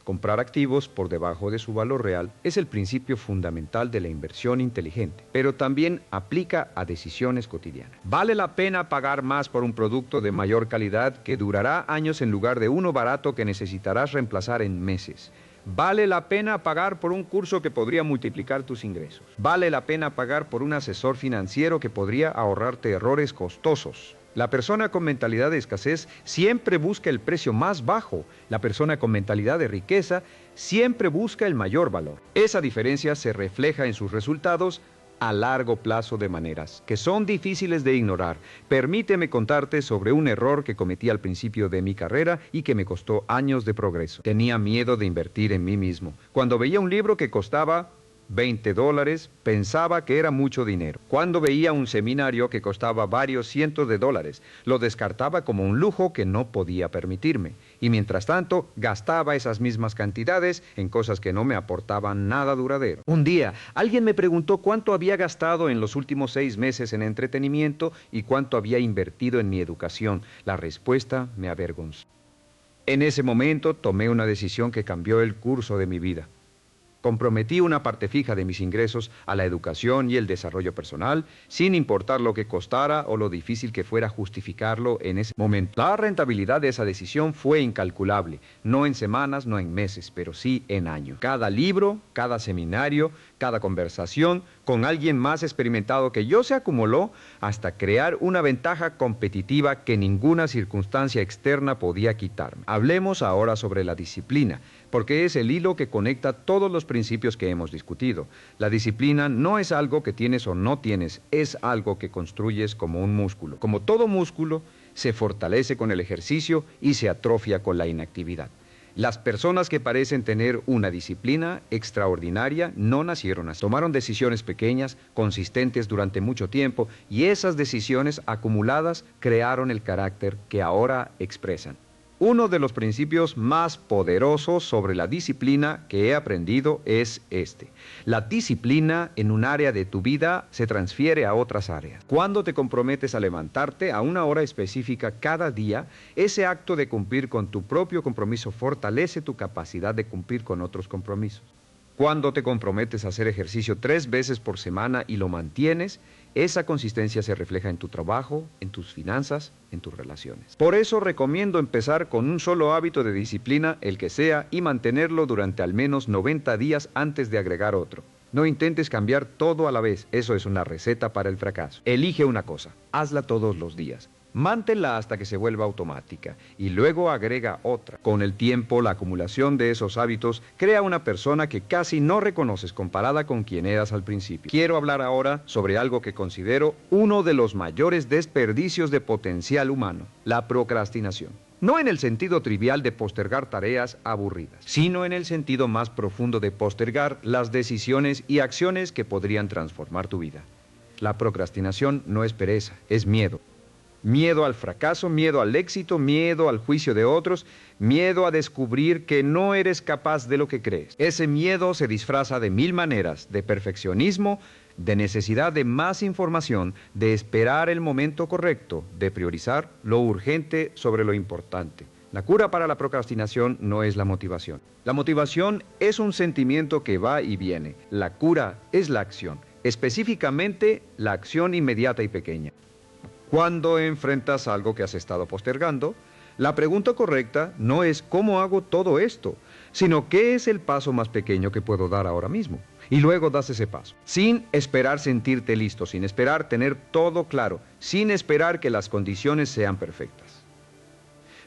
Comprar activos por debajo de su valor real es el principio fundamental de la inversión inteligente, pero también aplica a decisiones cotidianas. ¿Vale la pena pagar más por un producto de mayor calidad que durará años en lugar de uno barato que necesitarás reemplazar en meses? ¿Vale la pena pagar por un curso que podría multiplicar tus ingresos? ¿Vale la pena pagar por un asesor financiero que podría ahorrarte errores costosos? La persona con mentalidad de escasez siempre busca el precio más bajo. La persona con mentalidad de riqueza siempre busca el mayor valor. Esa diferencia se refleja en sus resultados a largo plazo de maneras que son difíciles de ignorar. Permíteme contarte sobre un error que cometí al principio de mi carrera y que me costó años de progreso. Tenía miedo de invertir en mí mismo. Cuando veía un libro que costaba $20, pensaba que era mucho dinero. Cuando veía un seminario que costaba varios cientos de dólares, lo descartaba como un lujo que no podía permitirme. Y mientras tanto, gastaba esas mismas cantidades en cosas que no me aportaban nada duradero. Un día, alguien me preguntó cuánto había gastado en los últimos 6 meses en entretenimiento y cuánto había invertido en mi educación. La respuesta me avergonzó. En ese momento, tomé una decisión que cambió el curso de mi vida. Comprometí una parte fija de mis ingresos a la educación y el desarrollo personal, sin importar lo que costara o lo difícil que fuera justificarlo en ese momento. La rentabilidad de esa decisión fue incalculable, no en semanas, no en meses, pero sí en años. Cada libro, cada seminario, cada conversación con alguien más experimentado que yo se acumuló hasta crear una ventaja competitiva que ninguna circunstancia externa podía quitarme. Hablemos ahora sobre la disciplina, porque es el hilo que conecta todos los principios que hemos discutido. La disciplina no es algo que tienes o no tienes, es algo que construyes como un músculo. Como todo músculo, se fortalece con el ejercicio y se atrofia con la inactividad. Las personas que parecen tener una disciplina extraordinaria no nacieron así. Tomaron decisiones pequeñas, consistentes durante mucho tiempo, y esas decisiones acumuladas crearon el carácter que ahora expresan. Uno de los principios más poderosos sobre la disciplina que he aprendido es este: la disciplina en un área de tu vida se transfiere a otras áreas. Cuando te comprometes a levantarte a una hora específica cada día, ese acto de cumplir con tu propio compromiso fortalece tu capacidad de cumplir con otros compromisos. Cuando te comprometes a hacer ejercicio 3 veces por semana y lo mantienes, esa consistencia se refleja en tu trabajo, en tus finanzas, en tus relaciones. Por eso recomiendo empezar con un solo hábito de disciplina, el que sea, y mantenerlo durante al menos 90 días antes de agregar otro. No intentes cambiar todo a la vez, eso es una receta para el fracaso. Elige una cosa, hazla todos los días. Mántenla hasta que se vuelva automática y luego agrega otra. Con el tiempo, la acumulación de esos hábitos crea una persona que casi no reconoces comparada con quien eras al principio. Quiero hablar ahora sobre algo que considero uno de los mayores desperdicios de potencial humano: la procrastinación. No en el sentido trivial de postergar tareas aburridas, sino en el sentido más profundo de postergar las decisiones y acciones que podrían transformar tu vida. La procrastinación no es pereza, es miedo. Miedo al fracaso, miedo al éxito, miedo al juicio de otros, miedo a descubrir que no eres capaz de lo que crees. Ese miedo se disfraza de mil maneras, de perfeccionismo, de necesidad de más información, de esperar el momento correcto, de priorizar lo urgente sobre lo importante. La cura para la procrastinación no es la motivación. La motivación es un sentimiento que va y viene. La cura es la acción, específicamente la acción inmediata y pequeña. Cuando enfrentas algo que has estado postergando, la pregunta correcta no es ¿cómo hago todo esto?, sino ¿qué es el paso más pequeño que puedo dar ahora mismo? Y luego das ese paso, sin esperar sentirte listo, sin esperar tener todo claro, sin esperar que las condiciones sean perfectas.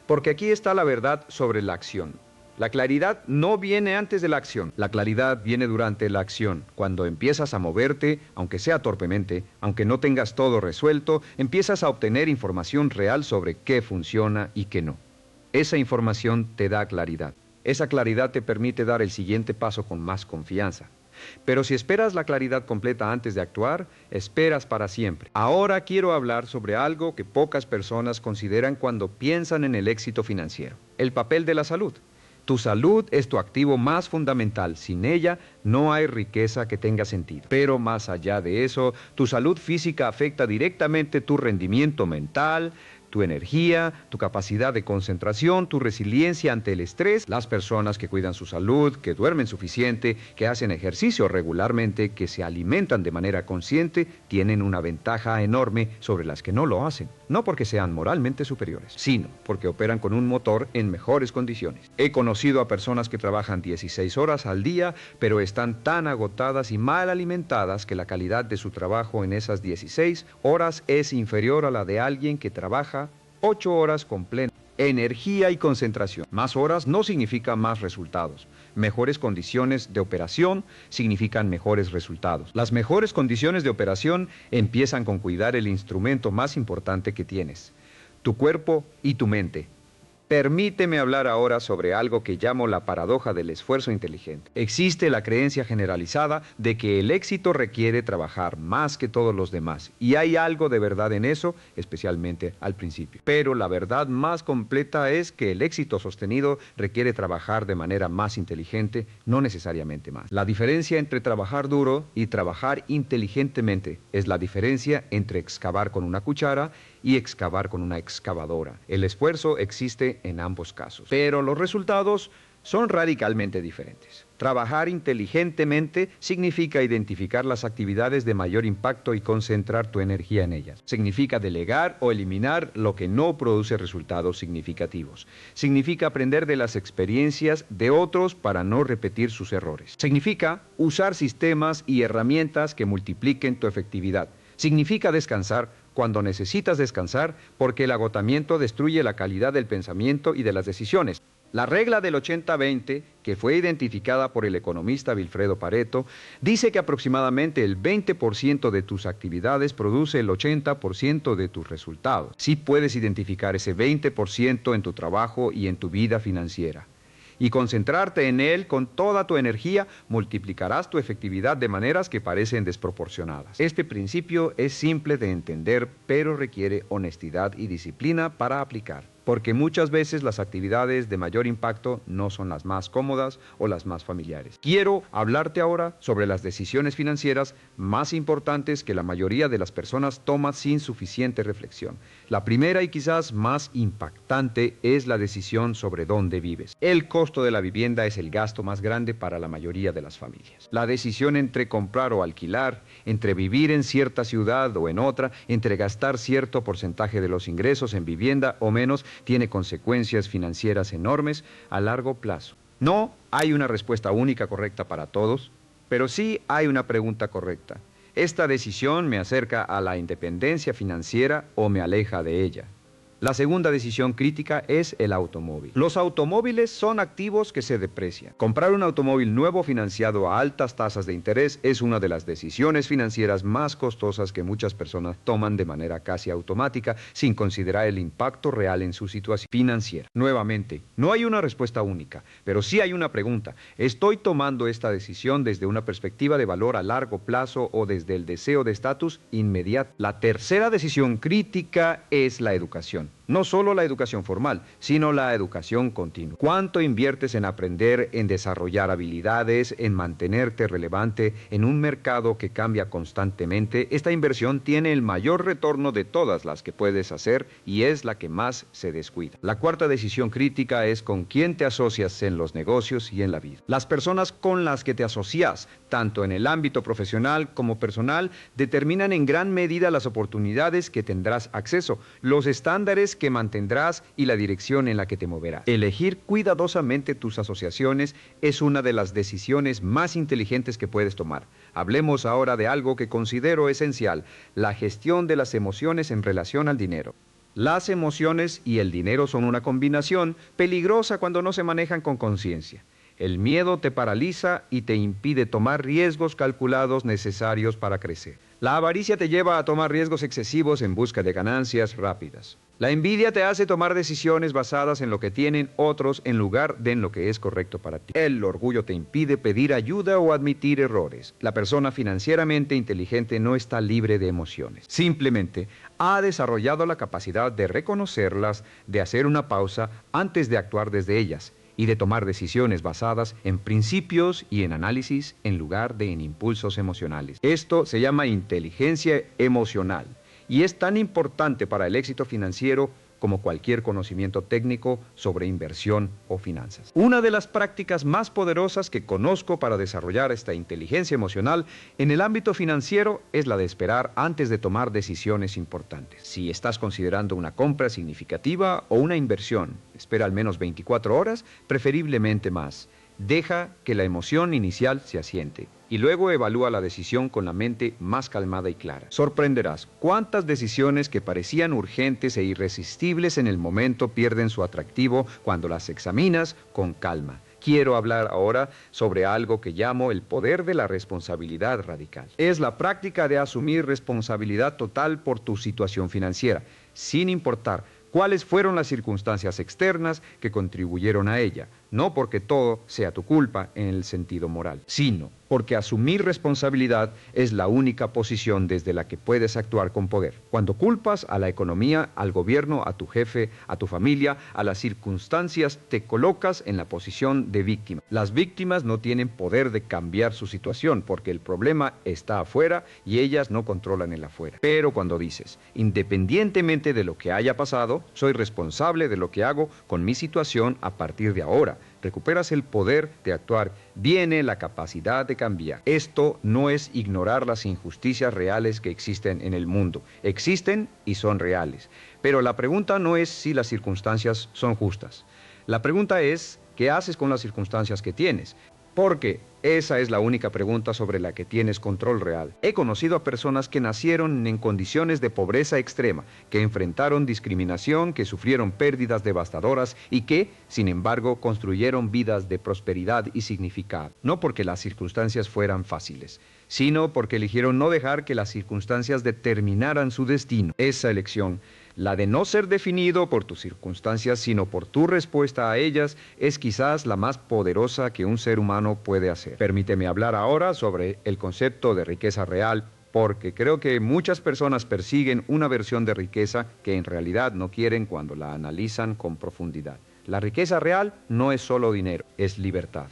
Porque aquí está la verdad sobre la acción. La claridad no viene antes de la acción, la claridad viene durante la acción. Cuando empiezas a moverte, aunque sea torpemente, aunque no tengas todo resuelto, empiezas a obtener información real sobre qué funciona y qué no. Esa información te da claridad. Esa claridad te permite dar el siguiente paso con más confianza. Pero si esperas la claridad completa antes de actuar, esperas para siempre. Ahora quiero hablar sobre algo que pocas personas consideran cuando piensan en el éxito financiero: el papel de la salud. Tu salud es tu activo más fundamental. Sin ella, no hay riqueza que tenga sentido. Pero más allá de eso, tu salud física afecta directamente tu rendimiento mental, tu energía, tu capacidad de concentración, tu resiliencia ante el estrés. Las personas que cuidan su salud, que duermen suficiente, que hacen ejercicio regularmente, que se alimentan de manera consciente, tienen una ventaja enorme sobre las que no lo hacen. No porque sean moralmente superiores, sino porque operan con un motor en mejores condiciones. He conocido a personas que trabajan 16 horas al día, pero están tan agotadas y mal alimentadas que la calidad de su trabajo en esas 16 horas es inferior a la de alguien que trabaja 8 horas con plena energía y concentración. Más horas no significa más resultados. Mejores condiciones de operación significan mejores resultados. Las mejores condiciones de operación empiezan con cuidar el instrumento más importante que tienes: tu cuerpo y tu mente. Permíteme hablar ahora sobre algo que llamo la paradoja del esfuerzo inteligente. Existe la creencia generalizada de que el éxito requiere trabajar más que todos los demás, y hay algo de verdad en eso, especialmente al principio. Pero la verdad más completa es que el éxito sostenido requiere trabajar de manera más inteligente, no necesariamente más. La diferencia entre trabajar duro y trabajar inteligentemente es la diferencia entre excavar con una cuchara y excavar con una excavadora. El esfuerzo existe en ambos casos, pero los resultados son radicalmente diferentes. Trabajar inteligentemente significa identificar las actividades de mayor impacto y concentrar tu energía en ellas. Significa delegar o eliminar lo que no produce resultados significativos. Significa aprender de las experiencias de otros para no repetir sus errores. Significa usar sistemas y herramientas que multipliquen tu efectividad. Significa descansar cuando necesitas descansar, porque el agotamiento destruye la calidad del pensamiento y de las decisiones. La regla del 80-20, que fue identificada por el economista Vilfredo Pareto, dice que aproximadamente el 20% de tus actividades produce el 80% de tus resultados. Sí puedes identificar ese 20% en tu trabajo y en tu vida financiera, y concentrarte en él con toda tu energía, multiplicarás tu efectividad de maneras que parecen desproporcionadas. Este principio es simple de entender, pero requiere honestidad y disciplina para aplicar. Porque muchas veces las actividades de mayor impacto no son las más cómodas o las más familiares. Quiero hablarte ahora sobre las decisiones financieras más importantes que la mayoría de las personas toma sin suficiente reflexión. La primera y quizás más impactante es la decisión sobre dónde vives. El costo de la vivienda es el gasto más grande para la mayoría de las familias. La decisión entre comprar o alquilar, entre vivir en cierta ciudad o en otra, entre gastar cierto porcentaje de los ingresos en vivienda o menos, tiene consecuencias financieras enormes a largo plazo. No hay una respuesta única correcta para todos, pero sí hay una pregunta correcta. ¿Esta decisión me acerca a la independencia financiera o me aleja de ella? La segunda decisión crítica es el automóvil. Los automóviles son activos que se deprecian. Comprar un automóvil nuevo financiado a altas tasas de interés es una de las decisiones financieras más costosas que muchas personas toman de manera casi automática sin considerar el impacto real en su situación financiera. Nuevamente, no hay una respuesta única, pero sí hay una pregunta. ¿Estoy tomando esta decisión desde una perspectiva de valor a largo plazo o desde el deseo de estatus inmediato? La tercera decisión crítica es la educación. No solo la educación formal, sino la educación continua. ¿Cuánto inviertes en aprender, en desarrollar habilidades, en mantenerte relevante en un mercado que cambia constantemente? Esta inversión tiene el mayor retorno de todas las que puedes hacer y es la que más se descuida. La cuarta decisión crítica es con quién te asocias en los negocios y en la vida. Las personas con las que te asocias, tanto en el ámbito profesional como personal, determinan en gran medida las oportunidades que tendrás acceso, los estándares que mantendrás y la dirección en la que te moverás. Elegir cuidadosamente tus asociaciones es una de las decisiones más inteligentes que puedes tomar. Hablemos ahora de algo que considero esencial, la gestión de las emociones en relación al dinero. Las emociones y el dinero son una combinación peligrosa cuando no se manejan con conciencia. El miedo te paraliza y te impide tomar riesgos calculados necesarios para crecer. La avaricia te lleva a tomar riesgos excesivos en busca de ganancias rápidas. La envidia te hace tomar decisiones basadas en lo que tienen otros en lugar de en lo que es correcto para ti. El orgullo te impide pedir ayuda o admitir errores. La persona financieramente inteligente no está libre de emociones. Simplemente ha desarrollado la capacidad de reconocerlas, de hacer una pausa antes de actuar desde ellas y de tomar decisiones basadas en principios y en análisis en lugar de en impulsos emocionales. Esto se llama inteligencia emocional y es tan importante para el éxito financiero como cualquier conocimiento técnico sobre inversión o finanzas. Una de las prácticas más poderosas que conozco para desarrollar esta inteligencia emocional en el ámbito financiero es la de esperar antes de tomar decisiones importantes. Si estás considerando una compra significativa o una inversión, espera al menos 24 horas, preferiblemente más. Deja que la emoción inicial se asiente y luego evalúa la decisión con la mente más calmada y clara. Sorprenderás cuántas decisiones que parecían urgentes e irresistibles en el momento pierden su atractivo cuando las examinas con calma. Quiero hablar ahora sobre algo que llamo el poder de la responsabilidad radical. Es la práctica de asumir responsabilidad total por tu situación financiera, sin importar cuáles fueron las circunstancias externas que contribuyeron a ella, no porque todo sea tu culpa en el sentido moral, sino porque asumir responsabilidad es la única posición desde la que puedes actuar con poder. Cuando culpas a la economía, al gobierno, a tu jefe, a tu familia, a las circunstancias, te colocas en la posición de víctima. Las víctimas no tienen poder de cambiar su situación porque el problema está afuera y ellas no controlan el afuera. Pero cuando dices, independientemente de lo que haya pasado, soy responsable de lo que hago con mi situación a partir de ahora, recuperas el poder de actuar, viene la capacidad de cambiar. Esto no es ignorar las injusticias reales que existen en el mundo. Existen y son reales. Pero la pregunta no es si las circunstancias son justas. La pregunta es, ¿qué haces con las circunstancias que tienes? Porque esa es la única pregunta sobre la que tienes control real. He conocido a personas que nacieron en condiciones de pobreza extrema, que enfrentaron discriminación, que sufrieron pérdidas devastadoras y que, sin embargo, construyeron vidas de prosperidad y significado. No porque las circunstancias fueran fáciles, sino porque eligieron no dejar que las circunstancias determinaran su destino. Esa elección, la de no ser definido por tus circunstancias, sino por tu respuesta a ellas, es quizás la más poderosa que un ser humano puede hacer. Permíteme hablar ahora sobre el concepto de riqueza real, porque creo que muchas personas persiguen una versión de riqueza que en realidad no quieren cuando la analizan con profundidad. La riqueza real no es solo dinero, es libertad.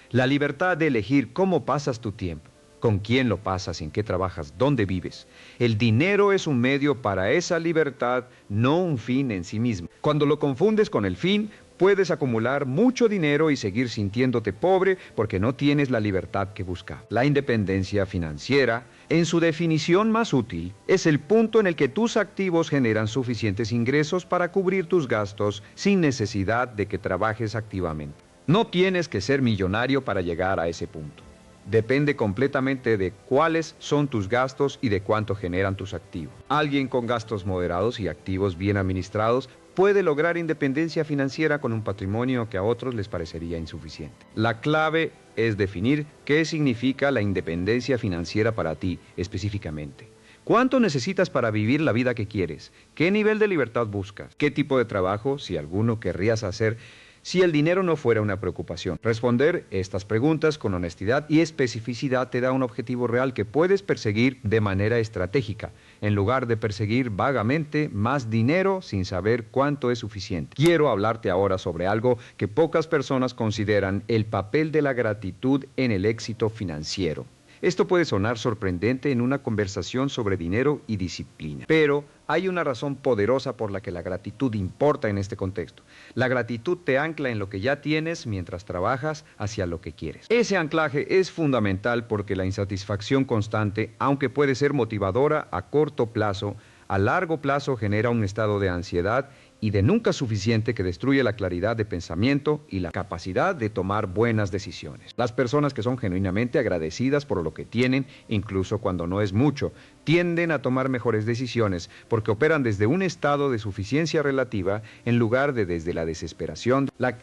La libertad de elegir cómo pasas tu tiempo, con quién lo pasas, en qué trabajas, dónde vives. El dinero es un medio para esa libertad, no un fin en sí mismo. Cuando lo confundes con el fin, puedes acumular mucho dinero y seguir sintiéndote pobre porque no tienes la libertad que buscas. La independencia financiera, en su definición más útil, es el punto en el que tus activos generan suficientes ingresos para cubrir tus gastos sin necesidad de que trabajes activamente. No tienes que ser millonario para llegar a ese punto. Depende completamente de cuáles son tus gastos y de cuánto generan tus activos. Alguien con gastos moderados y activos bien administrados puede lograr independencia financiera con un patrimonio que a otros les parecería insuficiente. La clave es definir qué significa la independencia financiera para ti específicamente. ¿Cuánto necesitas para vivir la vida que quieres? ¿Qué nivel de libertad buscas? ¿Qué tipo de trabajo, si alguno, querrías hacer si el dinero no fuera una preocupación? Responder estas preguntas con honestidad y especificidad te da un objetivo real que puedes perseguir de manera estratégica, en lugar de perseguir vagamente más dinero sin saber cuánto es suficiente. Quiero hablarte ahora sobre algo que pocas personas consideran: el papel de la gratitud en el éxito financiero. Esto puede sonar sorprendente en una conversación sobre dinero y disciplina, pero hay una razón poderosa por la que la gratitud importa en este contexto. La gratitud te ancla en lo que ya tienes mientras trabajas hacia lo que quieres. Ese anclaje es fundamental porque la insatisfacción constante, aunque puede ser motivadora a corto plazo, a largo plazo genera un estado de ansiedad y de nunca suficiente que destruye la claridad de pensamiento y la capacidad de tomar buenas decisiones. Las personas que son genuinamente agradecidas por lo que tienen, incluso cuando no es mucho, tienden a tomar mejores decisiones porque operan desde un estado de suficiencia relativa en lugar de desde la desesperación, la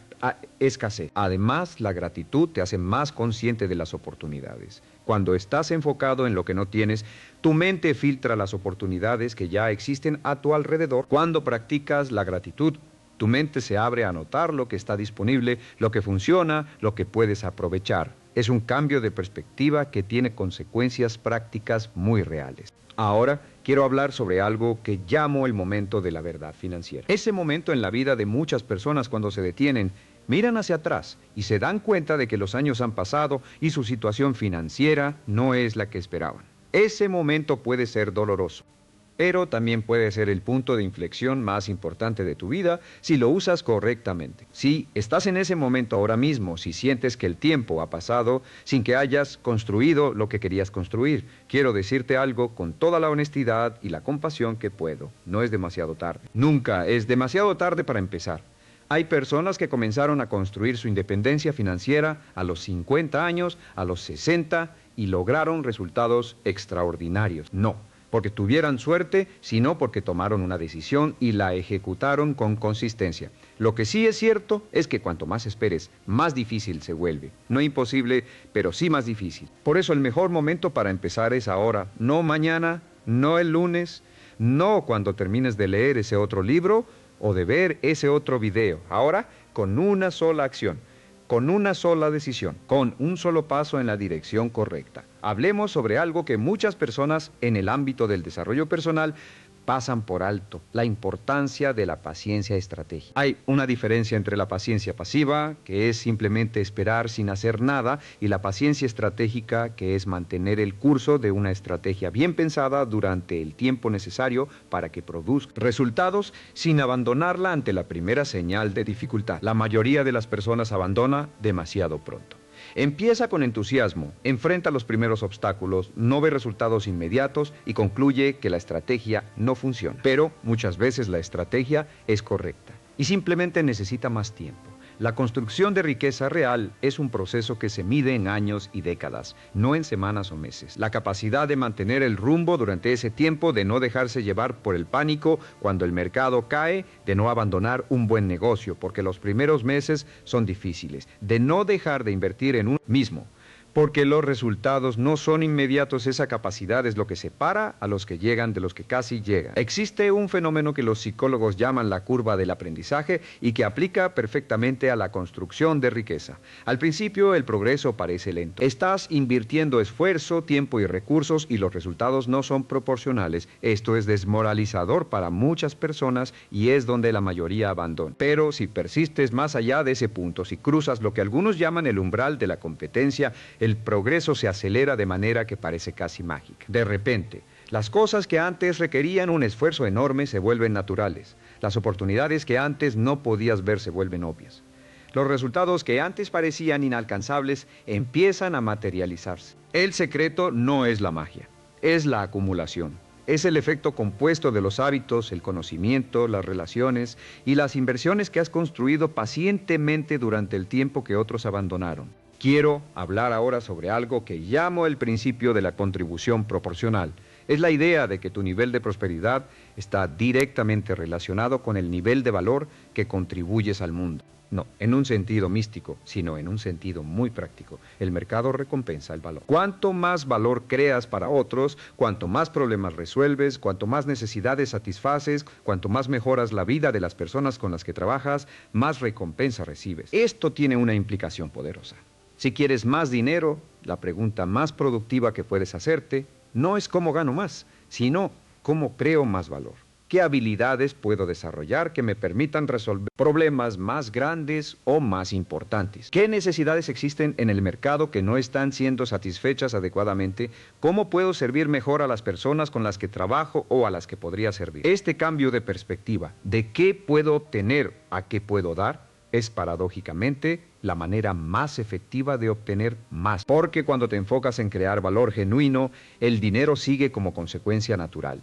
escasez. Además, la gratitud te hace más consciente de las oportunidades. Cuando estás enfocado en lo que no tienes, tu mente filtra las oportunidades que ya existen a tu alrededor. Cuando practicas la gratitud, tu mente se abre a notar lo que está disponible, lo que funciona, lo que puedes aprovechar. Es un cambio de perspectiva que tiene consecuencias prácticas muy reales. Ahora quiero hablar sobre algo que llamo el momento de la verdad financiera. Ese momento en la vida de muchas personas cuando se detienen, miran hacia atrás y se dan cuenta de que los años han pasado y su situación financiera no es la que esperaban. Ese momento puede ser doloroso, pero también puede ser el punto de inflexión más importante de tu vida si lo usas correctamente. Si estás en ese momento ahora mismo, si sientes que el tiempo ha pasado sin que hayas construido lo que querías construir, quiero decirte algo con toda la honestidad y la compasión que puedo. No es demasiado tarde. Nunca es demasiado tarde para empezar. Hay personas que comenzaron a construir su independencia financiera a los 50 años, a los 60 y lograron resultados extraordinarios. No porque tuvieran suerte, sino porque tomaron una decisión y la ejecutaron con consistencia. Lo que sí es cierto es que cuanto más esperes, más difícil se vuelve. No imposible, pero sí más difícil. Por eso el mejor momento para empezar es ahora, no mañana, no el lunes, no cuando termines de leer ese otro libro o de ver ese otro video. Ahora, con una sola acción, con una sola decisión, con un solo paso en la dirección correcta. Hablemos sobre algo que muchas personas en el ámbito del desarrollo personal pasan por alto: la importancia de la paciencia estratégica. Hay una diferencia entre la paciencia pasiva, que es simplemente esperar sin hacer nada, y la paciencia estratégica, que es mantener el curso de una estrategia bien pensada durante el tiempo necesario para que produzca resultados sin abandonarla ante la primera señal de dificultad. La mayoría de las personas abandona demasiado pronto. Empieza con entusiasmo, enfrenta los primeros obstáculos, no ve resultados inmediatos y concluye que la estrategia no funciona. Pero muchas veces la estrategia es correcta y simplemente necesita más tiempo. La construcción de riqueza real es un proceso que se mide en años y décadas, no en semanas o meses. La capacidad de mantener el rumbo durante ese tiempo, de no dejarse llevar por el pánico cuando el mercado cae, de no abandonar un buen negocio, porque los primeros meses son difíciles, de no dejar de invertir en uno mismo, porque los resultados no son inmediatos. Esa capacidad es lo que separa a los que llegan de los que casi llegan. Existe un fenómeno que los psicólogos llaman la curva del aprendizaje y que aplica perfectamente a la construcción de riqueza. Al principio el progreso parece lento. Estás invirtiendo esfuerzo, tiempo y recursos y los resultados no son proporcionales. Esto es desmoralizador para muchas personas y es donde la mayoría abandona. Pero si persistes más allá de ese punto, si cruzas lo que algunos llaman el umbral de la competencia, el progreso se acelera de manera que parece casi mágica. De repente, las cosas que antes requerían un esfuerzo enorme se vuelven naturales. Las oportunidades que antes no podías ver se vuelven obvias. Los resultados que antes parecían inalcanzables empiezan a materializarse. El secreto no es la magia, es la acumulación. Es el efecto compuesto de los hábitos, el conocimiento, las relaciones y las inversiones que has construido pacientemente durante el tiempo que otros abandonaron. Quiero hablar ahora sobre algo que llamo el principio de la contribución proporcional. Es la idea de que tu nivel de prosperidad está directamente relacionado con el nivel de valor que contribuyes al mundo. No, en un sentido místico, sino en un sentido muy práctico. El mercado recompensa el valor. Cuanto más valor creas para otros, cuanto más problemas resuelves, cuanto más necesidades satisfaces, cuanto más mejoras la vida de las personas con las que trabajas, más recompensa recibes. Esto tiene una implicación poderosa. Si quieres más dinero, la pregunta más productiva que puedes hacerte no es cómo gano más, sino cómo creo más valor. ¿Qué habilidades puedo desarrollar que me permitan resolver problemas más grandes o más importantes? ¿Qué necesidades existen en el mercado que no están siendo satisfechas adecuadamente? ¿Cómo puedo servir mejor a las personas con las que trabajo o a las que podría servir? Este cambio de perspectiva, de qué puedo obtener a qué puedo dar, es paradójicamente la manera más efectiva de obtener más. Porque cuando te enfocas en crear valor genuino, el dinero sigue como consecuencia natural.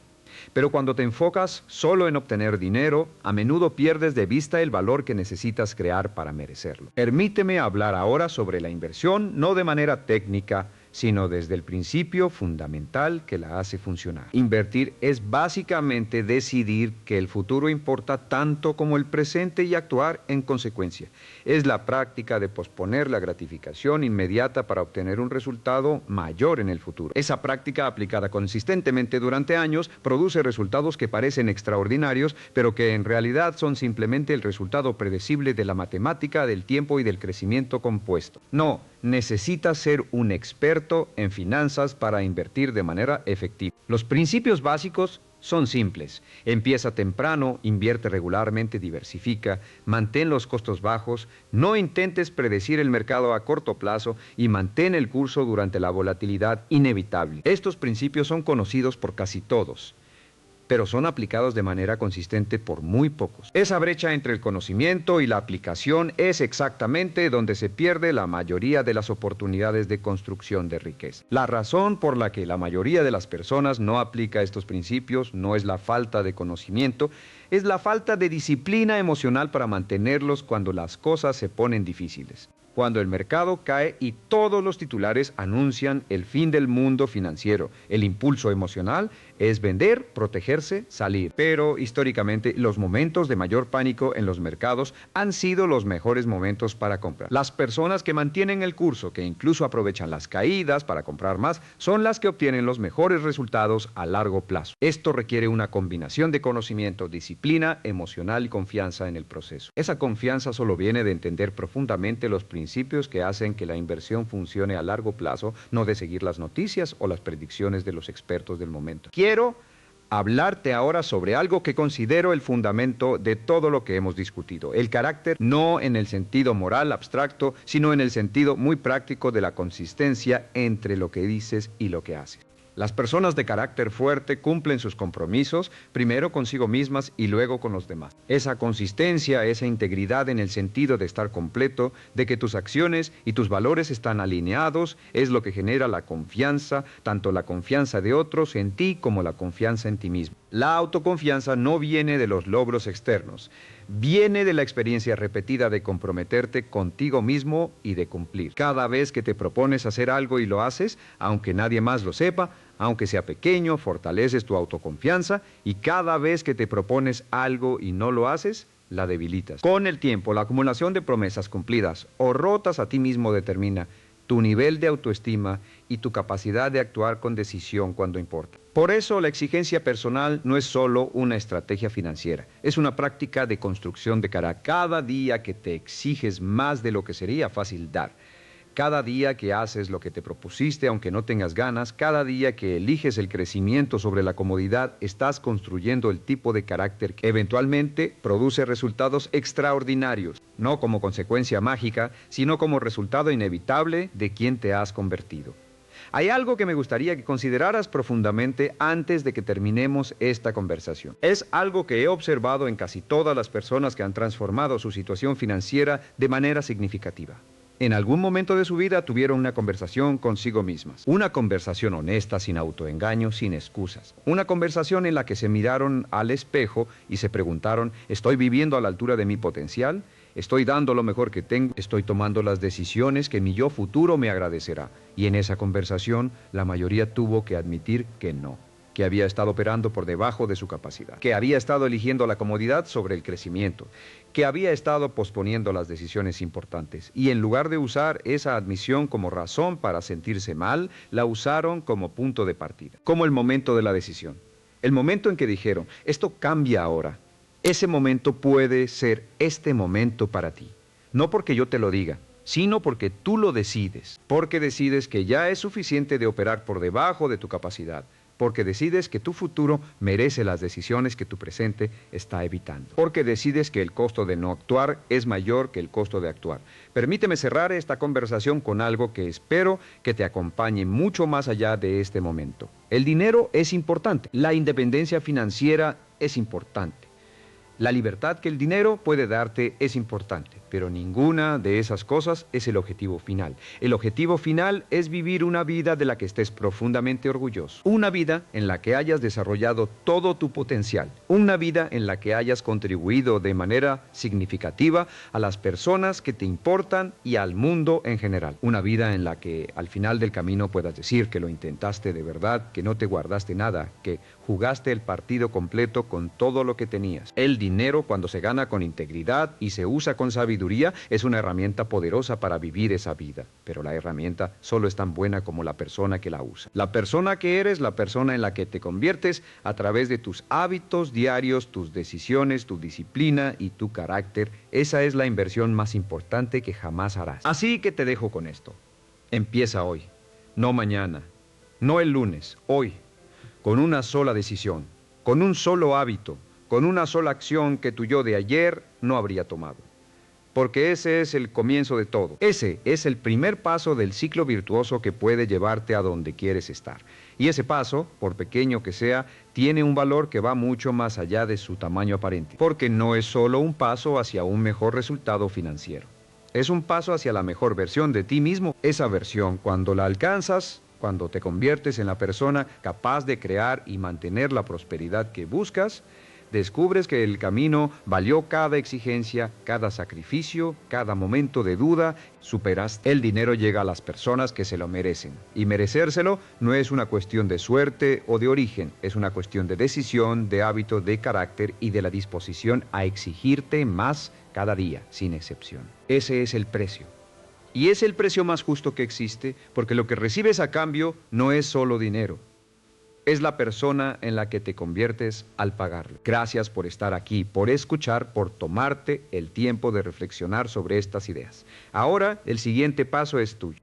Pero cuando te enfocas solo en obtener dinero, a menudo pierdes de vista el valor que necesitas crear para merecerlo. Permíteme hablar ahora sobre la inversión, no de manera técnica, sino desde el principio fundamental que la hace funcionar. Invertir es básicamente decidir que el futuro importa tanto como el presente y actuar en consecuencia. Es la práctica de posponer la gratificación inmediata para obtener un resultado mayor en el futuro. Esa práctica aplicada consistentemente durante años produce resultados que parecen extraordinarios, pero que en realidad son simplemente el resultado predecible de la matemática, del tiempo y del crecimiento compuesto. No, necesitas ser un experto en finanzas para invertir de manera efectiva. Los principios básicos son simples. Empieza temprano, invierte regularmente, diversifica, mantén los costos bajos, no intentes predecir el mercado a corto plazo y mantén el curso durante la volatilidad inevitable. Estos principios son conocidos por casi todos, pero son aplicados de manera consistente por muy pocos. Esa brecha entre el conocimiento y la aplicación es exactamente donde se pierde la mayoría de las oportunidades de construcción de riqueza. La razón por la que la mayoría de las personas no aplica estos principios no es la falta de conocimiento, es la falta de disciplina emocional para mantenerlos cuando las cosas se ponen difíciles. Cuando el mercado cae y todos los titulares anuncian el fin del mundo financiero, el impulso emocional es vender, protegerse, salir. Pero históricamente los momentos de mayor pánico en los mercados han sido los mejores momentos para comprar. Las personas que mantienen el curso, que incluso aprovechan las caídas para comprar más, son las que obtienen los mejores resultados a largo plazo. Esto requiere una combinación de conocimiento, disciplina emocional y confianza en el proceso. Esa confianza solo viene de entender profundamente los principios que hacen que la inversión funcione a largo plazo, no de seguir las noticias o las predicciones de los expertos del momento. Quiero hablarte ahora sobre algo que considero el fundamento de todo lo que hemos discutido. El carácter, no en el sentido moral abstracto, sino en el sentido muy práctico de la consistencia entre lo que dices y lo que haces. Las personas de carácter fuerte cumplen sus compromisos, primero consigo mismas y luego con los demás. Esa consistencia, esa integridad en el sentido de estar completo, de que tus acciones y tus valores están alineados, es lo que genera la confianza, tanto la confianza de otros en ti como la confianza en ti mismo. La autoconfianza no viene de los logros externos, viene de la experiencia repetida de comprometerte contigo mismo y de cumplir. Cada vez que te propones hacer algo y lo haces, aunque nadie más lo sepa, aunque sea pequeño, fortaleces tu autoconfianza y cada vez que te propones algo y no lo haces, la debilitas. Con el tiempo, la acumulación de promesas cumplidas o rotas a ti mismo determina tu nivel de autoestima y tu capacidad de actuar con decisión cuando importa. Por eso la exigencia personal no es solo una estrategia financiera, es una práctica de construcción de carácter. Cada día que te exiges más de lo que sería fácil dar, cada día que haces lo que te propusiste aunque no tengas ganas, cada día que eliges el crecimiento sobre la comodidad, estás construyendo el tipo de carácter que eventualmente produce resultados extraordinarios, no como consecuencia mágica, sino como resultado inevitable de quien te has convertido. Hay algo que me gustaría que consideraras profundamente antes de que terminemos esta conversación. Es algo que he observado en casi todas las personas que han transformado su situación financiera de manera significativa. En algún momento de su vida tuvieron una conversación consigo mismas. Una conversación honesta, sin autoengaño, sin excusas. Una conversación en la que se miraron al espejo y se preguntaron, ¿estoy viviendo a la altura de mi potencial? Estoy dando lo mejor que tengo, estoy tomando las decisiones que mi yo futuro me agradecerá. Y en esa conversación, la mayoría tuvo que admitir que no, que había estado operando por debajo de su capacidad, que había estado eligiendo la comodidad sobre el crecimiento, que había estado posponiendo las decisiones importantes. Y en lugar de usar esa admisión como razón para sentirse mal, la usaron como punto de partida, como el momento de la decisión. El momento en que dijeron, esto cambia ahora. Ese momento puede ser este momento para ti. No porque yo te lo diga, sino porque tú lo decides. Porque decides que ya es suficiente de operar por debajo de tu capacidad. Porque decides que tu futuro merece las decisiones que tu presente está evitando. Porque decides que el costo de no actuar es mayor que el costo de actuar. Permíteme cerrar esta conversación con algo que espero que te acompañe mucho más allá de este momento. El dinero es importante. La independencia financiera es importante. La libertad que el dinero puede darte es importante, pero ninguna de esas cosas es el objetivo final. El objetivo final es vivir una vida de la que estés profundamente orgulloso. Una vida en la que hayas desarrollado todo tu potencial. Una vida en la que hayas contribuido de manera significativa a las personas que te importan y al mundo en general. Una vida en la que al final del camino puedas decir que lo intentaste de verdad, que no te guardaste nada, que jugaste el partido completo con todo lo que tenías. El dinero, cuando se gana con integridad y se usa con sabiduría, es una herramienta poderosa para vivir esa vida. Pero la herramienta solo es tan buena como la persona que la usa. La persona que eres, la persona en la que te conviertes a través de tus hábitos diarios, tus decisiones, tu disciplina y tu carácter, esa es la inversión más importante que jamás harás. Así que te dejo con esto. Empieza hoy, no mañana, no el lunes, hoy, con una sola decisión, con un solo hábito, con una sola acción que tu yo de ayer no habría tomado. Porque ese es el comienzo de todo. Ese es el primer paso del ciclo virtuoso que puede llevarte a donde quieres estar. Y ese paso, por pequeño que sea, tiene un valor que va mucho más allá de su tamaño aparente. Porque no es solo un paso hacia un mejor resultado financiero. Es un paso hacia la mejor versión de ti mismo. Esa versión, cuando la alcanzas, cuando te conviertes en la persona capaz de crear y mantener la prosperidad que buscas, descubres que el camino valió cada exigencia, cada sacrificio, cada momento de duda, superaste. El dinero llega a las personas que se lo merecen. Y merecérselo no es una cuestión de suerte o de origen, es una cuestión de decisión, de hábito, de carácter y de la disposición a exigirte más cada día, sin excepción. Ese es el precio. Y es el precio más justo que existe, porque lo que recibes a cambio no es solo dinero. Es la persona en la que te conviertes al pagarlo. Gracias por estar aquí, por escuchar, por tomarte el tiempo de reflexionar sobre estas ideas. Ahora, el siguiente paso es tuyo.